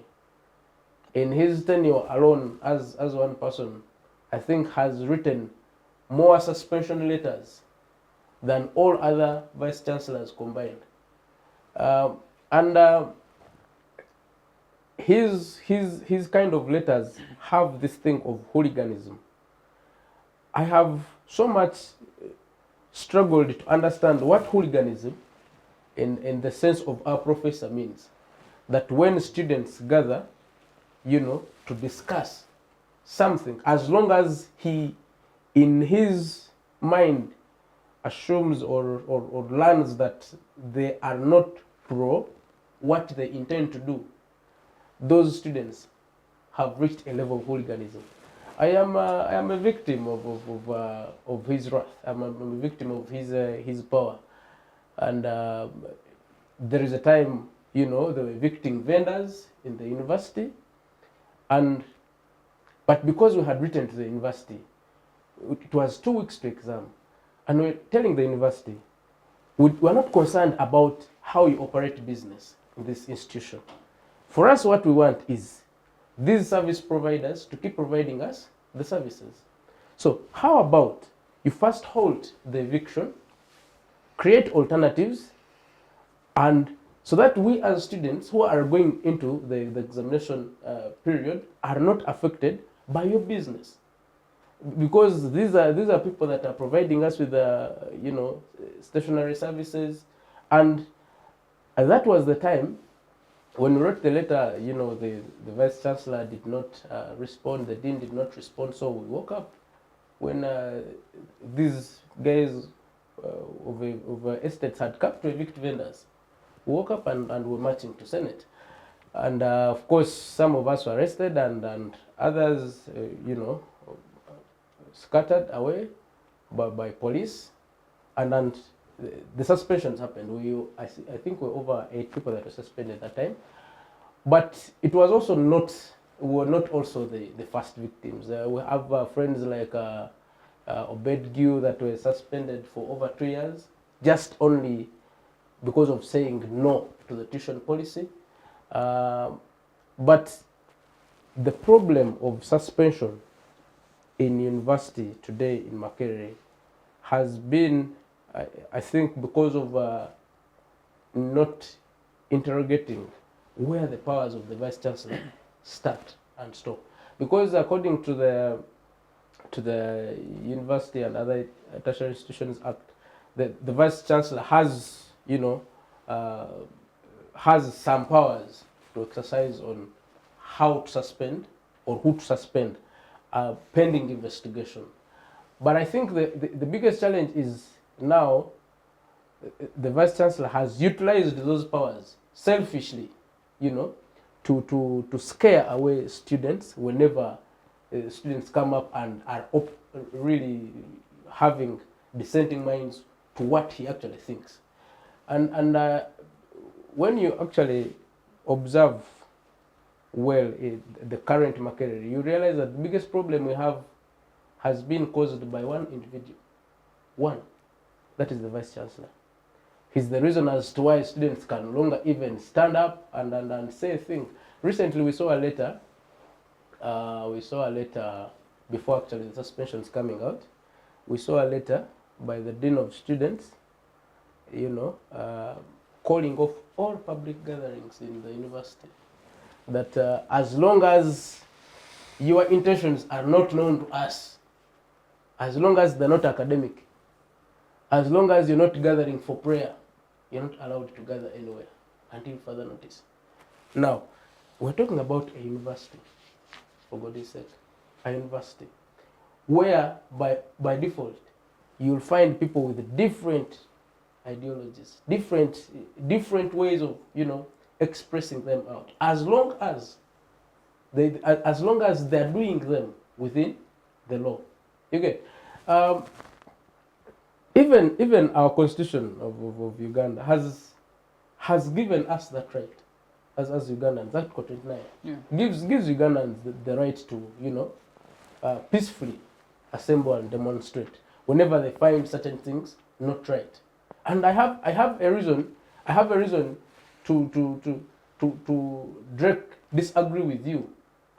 in his tenure alone as one person, I think has written more suspension letters than all other Vice Chancellors combined. His kind of letters have this thing of hooliganism. I have so much struggled to understand what hooliganism in the sense of our professor means. That when students gather, to discuss something, as long as he, in his mind, assumes or learns that they are not pro what they intend to do, those students have reached a level of hooliganism. I am a victim of his wrath. I'm a victim of his power. And there is a time, they were evicting vendors in the university, but because we had written to the university, it was 2 weeks to exam, and we're telling the university, we're not concerned about how you operate business in this institution. For us, what we want is these service providers to keep providing us the services. So how about you first halt the eviction, create alternatives, and so that we as students who are going into the examination period are not affected by your business. Because these are people that are providing us with stationary services, and that was the time when we wrote the letter. The Vice Chancellor did not respond, the Dean did not respond, so we woke up when these guys of estates had come to evict vendors. We woke up and were marching to Senate, and of course some of us were arrested and others scattered away by police, and the suspensions happened. I think we were over 8 people that were suspended at that time, but it was also we were not also the first victims. We have friends like Obed Giu that were suspended for over 2 years, just only because of saying no to the tuition policy. But the problem of suspension in university today in Makerere has been, I think, because of not interrogating where the powers of the Vice Chancellor start and stop. Because according to the University and Other Tertiary Institutions Act, the Vice Chancellor has has some powers to exercise on how to suspend or who to suspend pending investigation. But I think the biggest challenge is now the Vice Chancellor has utilized those powers selfishly, to scare away students whenever students come up and are really having dissenting minds to what he actually thinks. And when you actually observe well the current Makerere, you realize that the biggest problem we have has been caused by one individual. One, that is the Vice Chancellor. He's the reason as to why students can no longer even stand up and say things. Recently, we saw a letter. Before actually the suspensions coming out. We saw a letter by the Dean of Students, calling off all public gatherings in the university. That as long as your intentions are not known to us, as long as they're not academic, as long as you're not gathering for prayer, you're not allowed to gather anywhere until further notice. Now, we're talking about a university, for God's sake, a university, where by default, you'll find people with different ideologies, different ways of, expressing them out. As long as they're doing them within the law. You get? Even our constitution of Uganda has given us that right as Ugandans. Article 29 gives Ugandans the right to peacefully assemble and demonstrate whenever they find certain things not right. And I have a reason to disagree with you,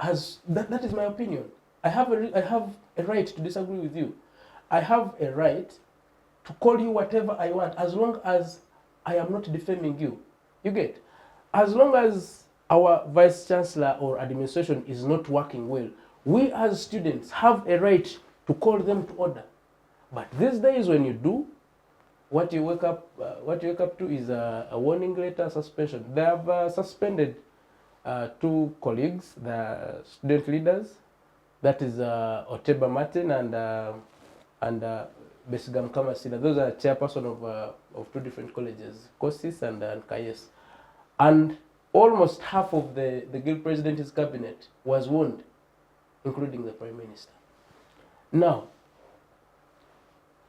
as that is my opinion. I have a right to disagree with you. I have a right to call you whatever I want, as long as I am not defaming you. You get? As long as our vice chancellor or administration is not working well, we as students have a right to call them to order. But these days, when you do, what you wake up to is a warning letter, suspension. They have suspended 2 colleagues, the student leaders. That is Oteba Martin and Besigam Kamasina. Those are chairperson of 2 different colleges, Kosis and Kayes. And almost half of the Guild President's cabinet was warned, including the Prime Minister. Now,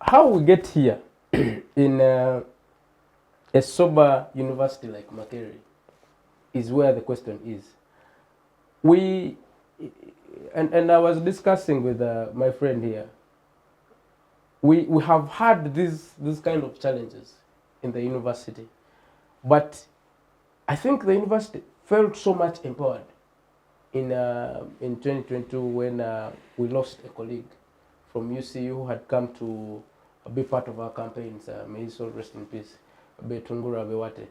how we get here in a sober university like Makerere is where the question is. And I was discussing with my friend here. We have had these kind of challenges in the university, but I think the university felt so much empowered in 2022 when we lost a colleague from UCU who had come to be part of our campaigns. May his soul rest in peace, Betungura Bewate.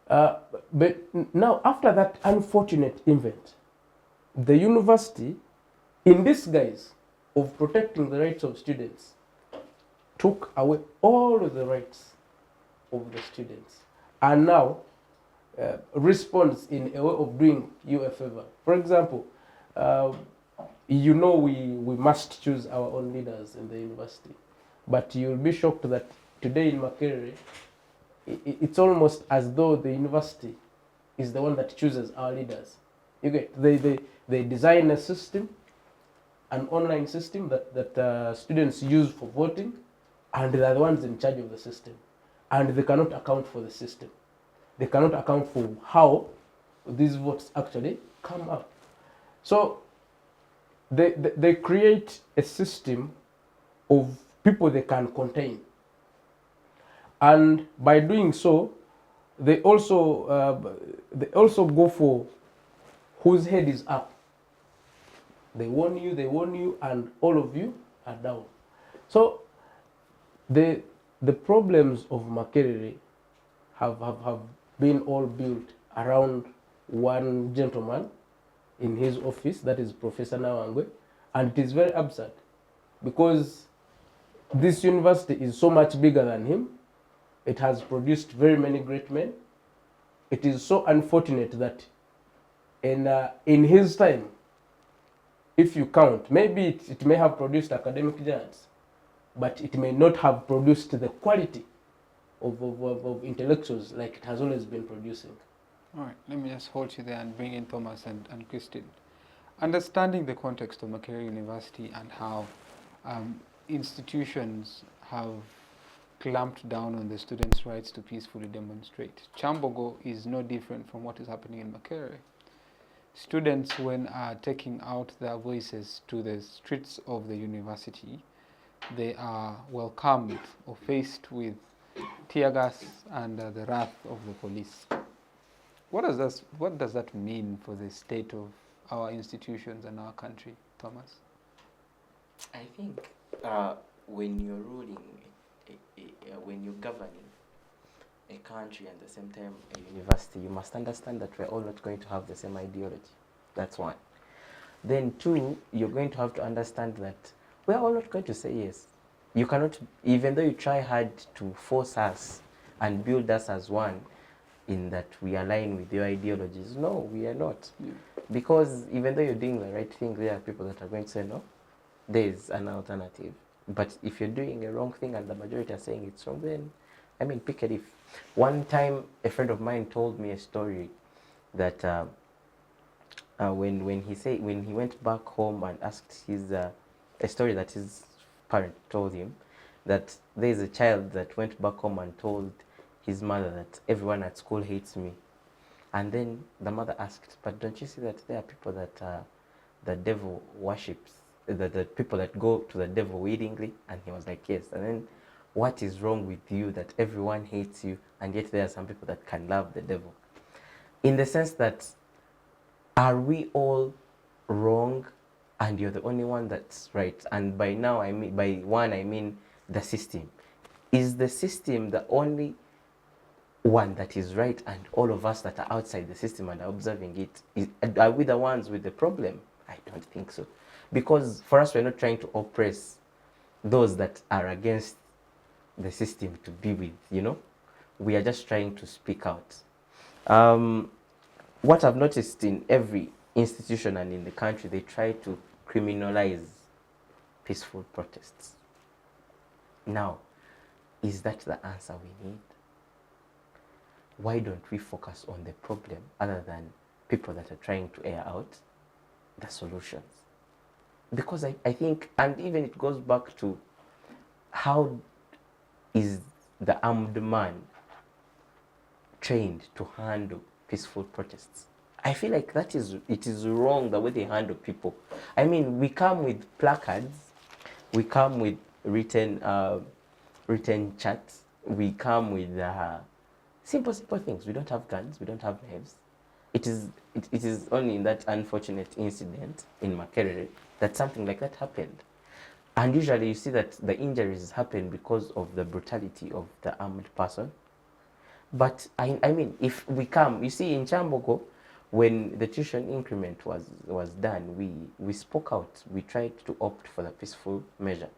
But now, after that unfortunate event, the university, in disguise of protecting the rights of students, took away all of the rights of the students, and now responds in a way of doing you a favor. For example, we must choose our own leaders in the university, but you'll be shocked that today in Makerere, it's almost as though the university is the one that chooses our leaders. You get? They design a system, an online system that students use for voting, and they are the ones in charge of the system, and they cannot account for the system. They cannot account for how these votes actually come up. So they create a system of people they can contain. And by doing so, they also go for whose head is up. They warn you, and all of you are down. So the problems of Makerere have been all built around one gentleman in his office, that is Professor Nawangwe, and it is very absurd because this university is so much bigger than him. It has produced very many great men. It is so unfortunate that in his time, if you count, maybe it may have produced academic giants, but it may not have produced the quality of intellectuals like it has always been producing. All right, let me just hold you there and bring in Thomas and Christine. Understanding the context of Makerere University and how institutions have clamped down on the students' rights to peacefully demonstrate. Kyambogo is no different from what is happening in Makerere. Students, when taking out their voices to the streets of the university, they are welcomed or faced with tear gas and the wrath of the police. What does that mean for the state of our institutions and our country, Thomas? I think when you're ruling, when you're governing a country and at the same time a university, you must understand that we're all not going to have the same ideology. That's one. Then two, you're going to have to understand that we're all not going to say yes. You cannot, even though you try hard to force us and build us as one, in that we align with your ideologies. No, we are not. Yeah. Because even though you're doing the right thing, there are people that are going to say, no, there is an alternative. But if you're doing a wrong thing and the majority are saying it's wrong, then, I mean, pick a leaf. One time, a friend of mine told me a story that when he went back home and asked a story that his parent told him, that there is a child that went back home and told his mother that everyone at school hates me. And then the mother asked, but don't you see that there are people that the devil worships, the people that go to the devil willingly? And he was like, yes. And then, what is wrong with you that everyone hates you and yet there are some people that can love the devil? In the sense that, are we all wrong and you're the only one that's right? And by now, I mean the system. Is the system the only one that is right and all of us that are outside the system and are observing it, are we the ones with the problem? I don't think so. Because for us, we're not trying to oppress those that are against the system to be with, you know? We are just trying to speak out. What I've noticed in every institution and in the country, they try to criminalize peaceful protests. Now, is that the answer we need? Why don't we focus on the problem other than people that are trying to air out the solutions? Because I think, and even it goes back to how is the armed man trained to handle peaceful protests? I feel like it is wrong the way they handle people. I mean, we come with placards, we come with written chats, we come with simple things. We don't have guns, we don't have knives. It is only in that unfortunate incident in Makerere that something like that happened. And usually you see that the injuries happen because of the brutality of the armed person. But I mean, if we come, you see in Kyambogo, when the tuition increment was done, we spoke out. We tried to opt for the peaceful measure.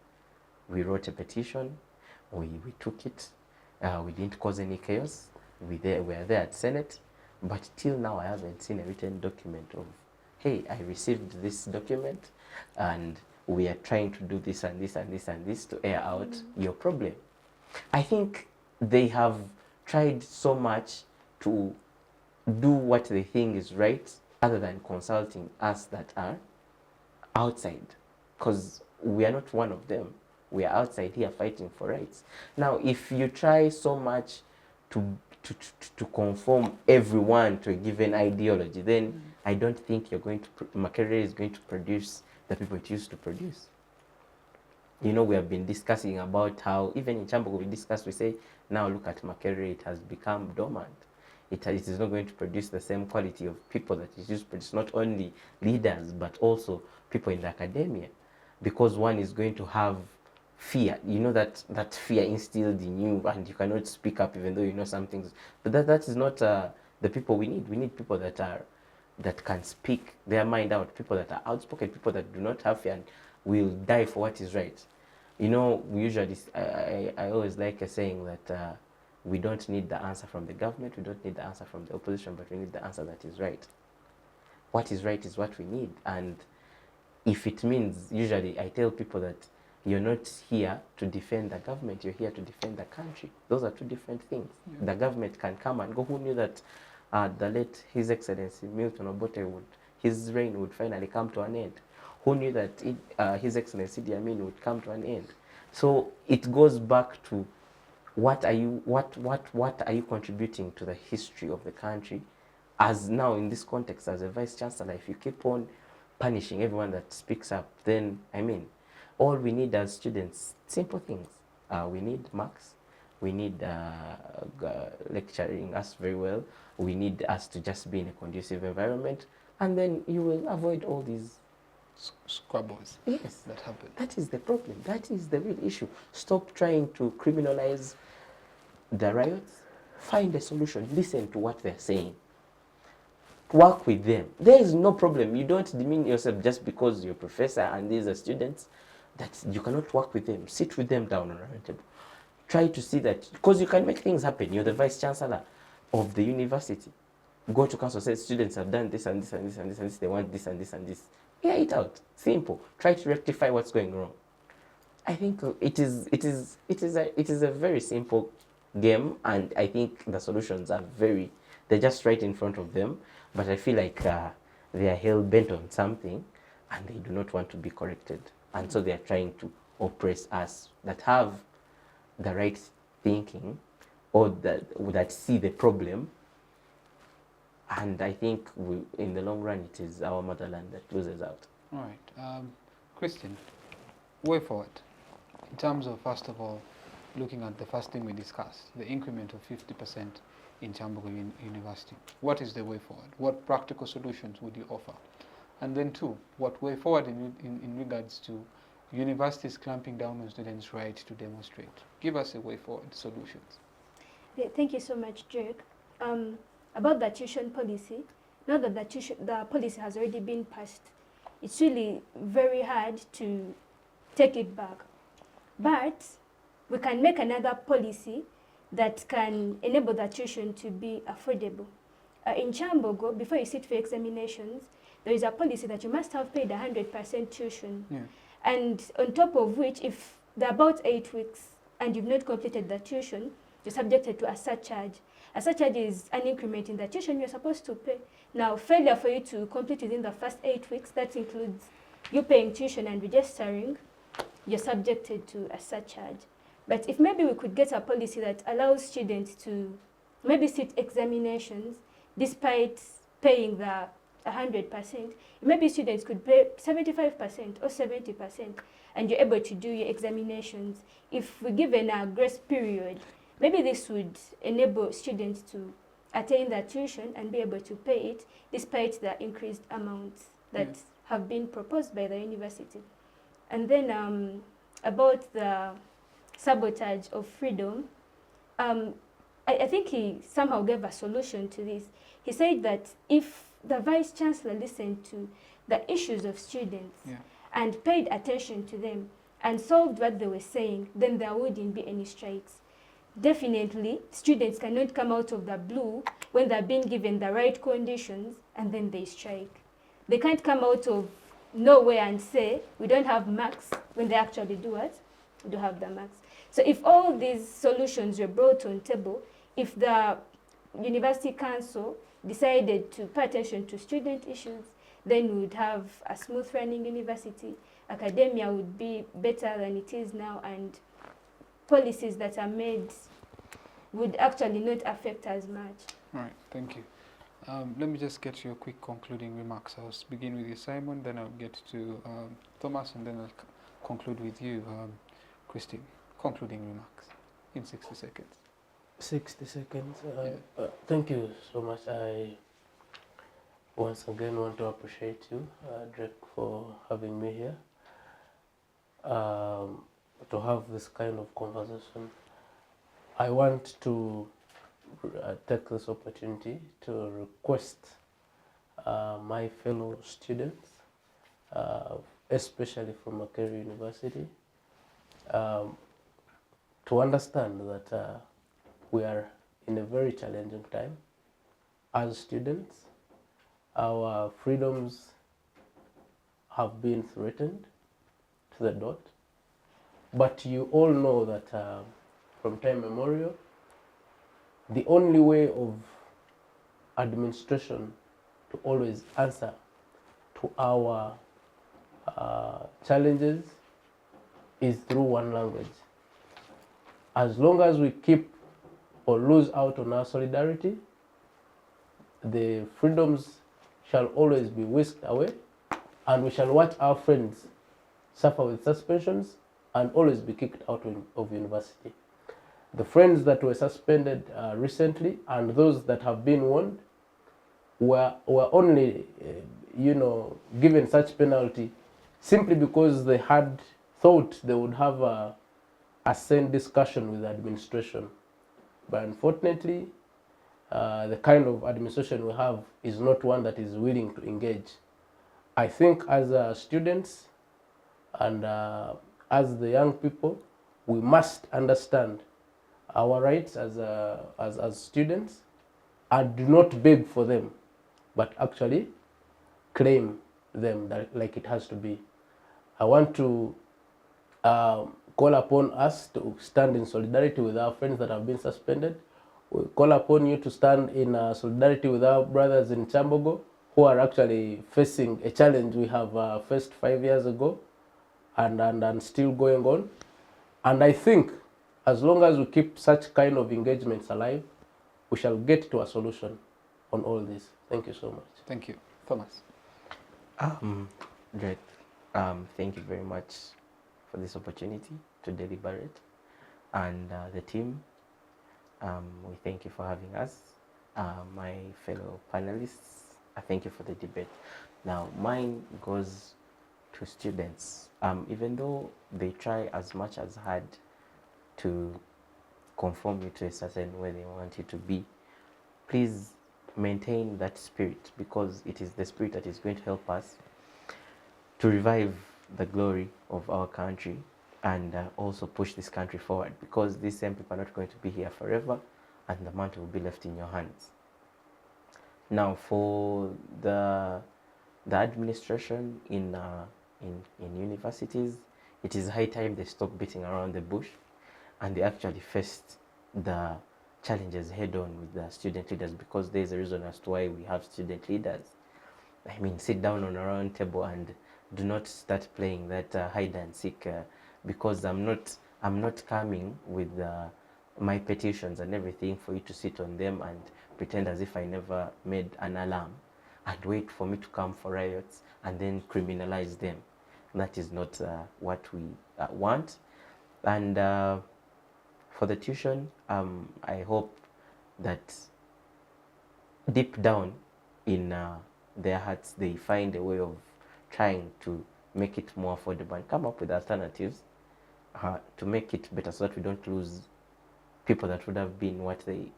We wrote a petition, we took it, we didn't cause any chaos. We were there at Senate, but till now I haven't seen a written document of, hey, I received this document and we are trying to do this and this and this and this to air out your problem. I think they have tried so much to do what they think is right other than consulting us that are outside, because we are not one of them. We are outside here fighting for rights. Now, if you try so much to conform everyone to a given ideology, then I don't think you're going to, Makerere is going to produce the people it used to produce. You know, we have been discussing about how, even in Kyambogo we say, now look at Makerere, it has become dormant. It is not going to produce the same quality of people that it used to produce, not only leaders, but also people in the academia. Because one is going to have fear, you know, that fear instilled in you, and you cannot speak up even though you know some things. But that is not the people we need. We need people that can speak their mind out, people that are outspoken, people that do not have fear and will die for what is right. You know, we usually, I always like a saying that we don't need the answer from the government, we don't need the answer from the opposition, but we need the answer that is right. What is right is what we need. And if it means, usually I tell people that you're not here to defend the government, you're here to defend the country. Those are two different things. Yeah. The government can come and go. Who knew that the late His Excellency Milton Obote his reign would finally come to an end? Who knew that His Excellency Idi Amin would come to an end? So it goes back to what are you contributing to the history of the country? As now in this context, as a Vice Chancellor, if you keep on punishing everyone that speaks up, then I mean, all we need as students, simple things. We need marks, We need lecturing us very well. We need us to just be in a conducive environment, and then you will avoid all these Squabbles yes that happen. That is the problem. That is the real issue. Stop trying to criminalize the riots. Find a solution. Listen to what they're saying. Work with them. There is no problem. You don't demean yourself just because you're a professor and these are students that you cannot work with them. Sit with them down on a round table. Try to see that, because you can make things happen. You're the vice chancellor of the university. Go to council, say students have done this and this and this and this and this. They want this and this and this. Hear it out. Simple. Try to rectify what's going wrong. I think it is a very simple game, and I think the solutions are they're just right in front of them. But I feel like they are hell bent on something, and they do not want to be corrected, and so they are trying to oppress us that have the right thinking, or that see the problem. And I think in the long run, it is our motherland that loses out. All right. Christian, way forward. In terms of, first of all, looking at the first thing we discussed, the increment of 50% in Kyambogo University. What is the way forward? What practical solutions would you offer? And then two, what way forward in regards to universities clamping down on students' right to demonstrate? Give us a way forward solutions. Yeah, thank you so much, Jake. About the tuition policy, now that the policy has already been passed, it's really very hard to take it back. But we can make another policy that can enable the tuition to be affordable. In Kyambogo, before you sit for examinations, there is a policy that you must have paid 100% tuition. Yeah. And on top of which, if they're about 8 weeks and you've not completed the tuition, you're subjected to a surcharge. A surcharge is an increment in the tuition you're supposed to pay. Now, failure for you to complete within the first 8 weeks, that includes you paying tuition and registering, you're subjected to a surcharge. But if maybe we could get a policy that allows students to maybe sit examinations despite paying the 100%, maybe students could pay 75% or 70%, and you're able to do your examinations. If we're given a grace period, maybe this would enable students to attain their tuition and be able to pay it despite the increased amounts that have been proposed by the university. And then about the sabotage of freedom, I think he somehow gave a solution to this. He said that if the Vice Chancellor listened to the issues of students and paid attention to them and solved what they were saying, then there wouldn't be any strikes. Definitely, students cannot come out of the blue when they're being given the right conditions and then they strike. They can't come out of nowhere and say, we don't have marks, when they actually do what? We do have the marks. So if all these solutions were brought on table, if the University Council decided to pay attention to student issues, then we would have a smooth running university. Academia would be better than it is now, and policies that are made would actually not affect as much. All right, thank you. Let me just get your quick concluding remarks. I'll begin with you, Simon, then I'll get to Thomas, and then I'll conclude with you, Christine. Concluding remarks in 60 seconds. 60 seconds. Thank you so much. I once again want to appreciate you, Drake, for having me here. To have this kind of conversation, I want to take this opportunity to request my fellow students, especially from Makerere University, to understand that we are in a very challenging time. As students, our freedoms have been threatened to the dot. But you all know that from time immemorial, the only way of administration to always answer to our challenges is through one language. As long as we keep or lose out on our solidarity, the freedoms shall always be whisked away, and we shall watch our friends suffer with suspensions and always be kicked out of university. the friends that were suspended recently and those that have been warned were only, given such penalty simply because they had thought they would have a sane discussion with the administration. But unfortunately, the kind of administration we have is not one that is willing to engage. I think as students and as the young people, we must understand our rights as students and do not beg for them, but actually claim them like it has to be. I want to call upon us to stand in solidarity with our friends that have been suspended. We call upon you to stand in solidarity with our brothers in Kyambogo who are actually facing a challenge we have faced 5 years ago and still going on. And I think as long as we keep such kind of engagements alive, we shall get to a solution on all this. Thank you so much. Thank you. Thomas. Great. Thank you very much for this opportunity to deliberate. And the team, we thank you for having us. My fellow panelists, I thank you for the debate. Now, mine goes to students. Even though they try as much as hard to conform you to a certain way they want you to be, please maintain that spirit, because it is the spirit that is going to help us to revive the glory of our country and also push this country forward, because these same people are not going to be here forever and the mantle will be left in your hands. Now, for the administration in universities, it is high time they stop beating around the bush and they actually faced the challenges head on with the student leaders, because there's a reason as to why we have student leaders. I mean, sit down on a round table and do not start playing that hide and seek, because I'm not coming with my petitions and everything for you to sit on them and pretend as if I never made an alarm and wait for me to come for riots and then criminalize them. That is not what we want. And for the tuition, I hope that deep down in their hearts they find a way of trying to make it more affordable and come up with alternatives to make it better, so that we don't lose people that would have been what they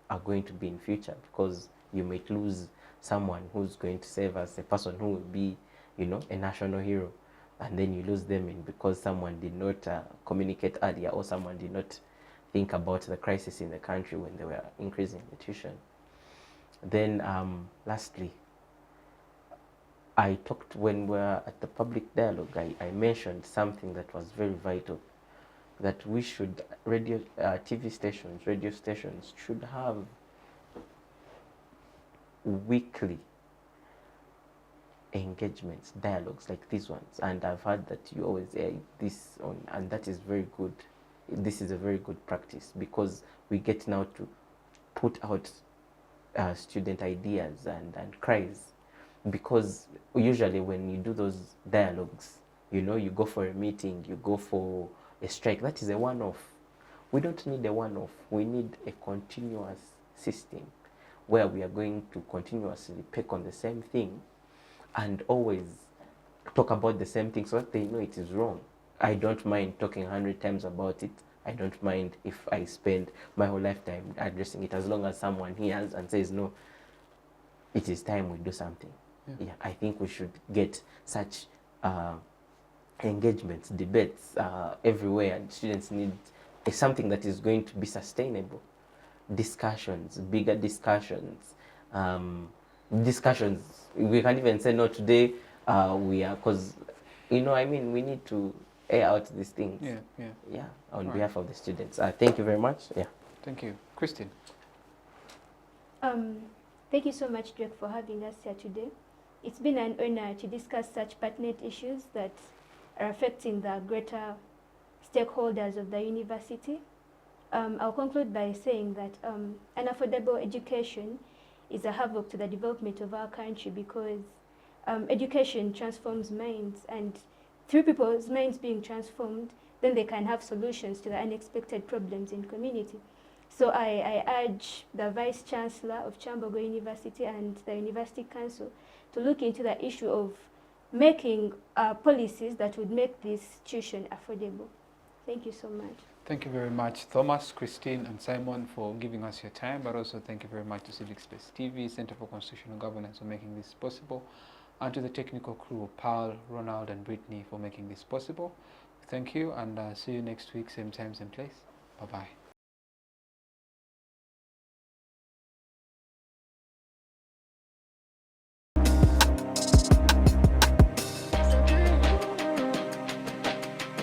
are going to be in future, because you might lose someone who's going to save us, a person who will be, a national hero, and then you lose them because someone did not communicate earlier, or someone did not think about the crisis in the country when they were increasing the tuition. Then lastly, I talked when we were at the public dialogue, I mentioned something that was very vital, that we should, radio stations should have weekly engagements, dialogues like these ones. And I've heard that you always air this on, and that is very good. This is a very good practice, because we get now to put out student ideas and cries, because usually when you do those dialogues, you go for a meeting, you go for a strike, that is a one-off. We don't need a one-off. We need a continuous system where we are going to continuously pick on the same thing and always talk about the same thing, so that they know it is wrong. I don't mind talking 100 times about it. I don't mind if I spend my whole lifetime addressing it, as long as someone hears and says, no, it is time we do something. Yeah, I think we should get such engagements, debates everywhere, and students need something that is going to be sustainable. Discussions, bigger discussions, we can even say, no, today we are, because we need to air out these things. Yeah, on behalf of the students. Thank you very much. Yeah, thank you. Christine. Thank you so much, Drake, for having us here today. It's been an honor to discuss such pertinent issues that are affecting the greater stakeholders of the university. I'll conclude by saying that an affordable education is a havoc to the development of our country, because education transforms minds, and through people's minds being transformed, then they can have solutions to the unexpected problems in community. So I urge the Vice Chancellor of Kyambogo University and the University Council to look into the issue of making policies that would make this tuition affordable. Thank you so much. Thank you very much, Thomas, Christine, and Simon, for giving us your time, but also thank you very much to Civic Space TV, Center for Constitutional Governance, for making this possible, and to the technical crew of Paul, Ronald, and Brittany for making this possible. Thank you, and see you next week, same time, same place. Bye-bye.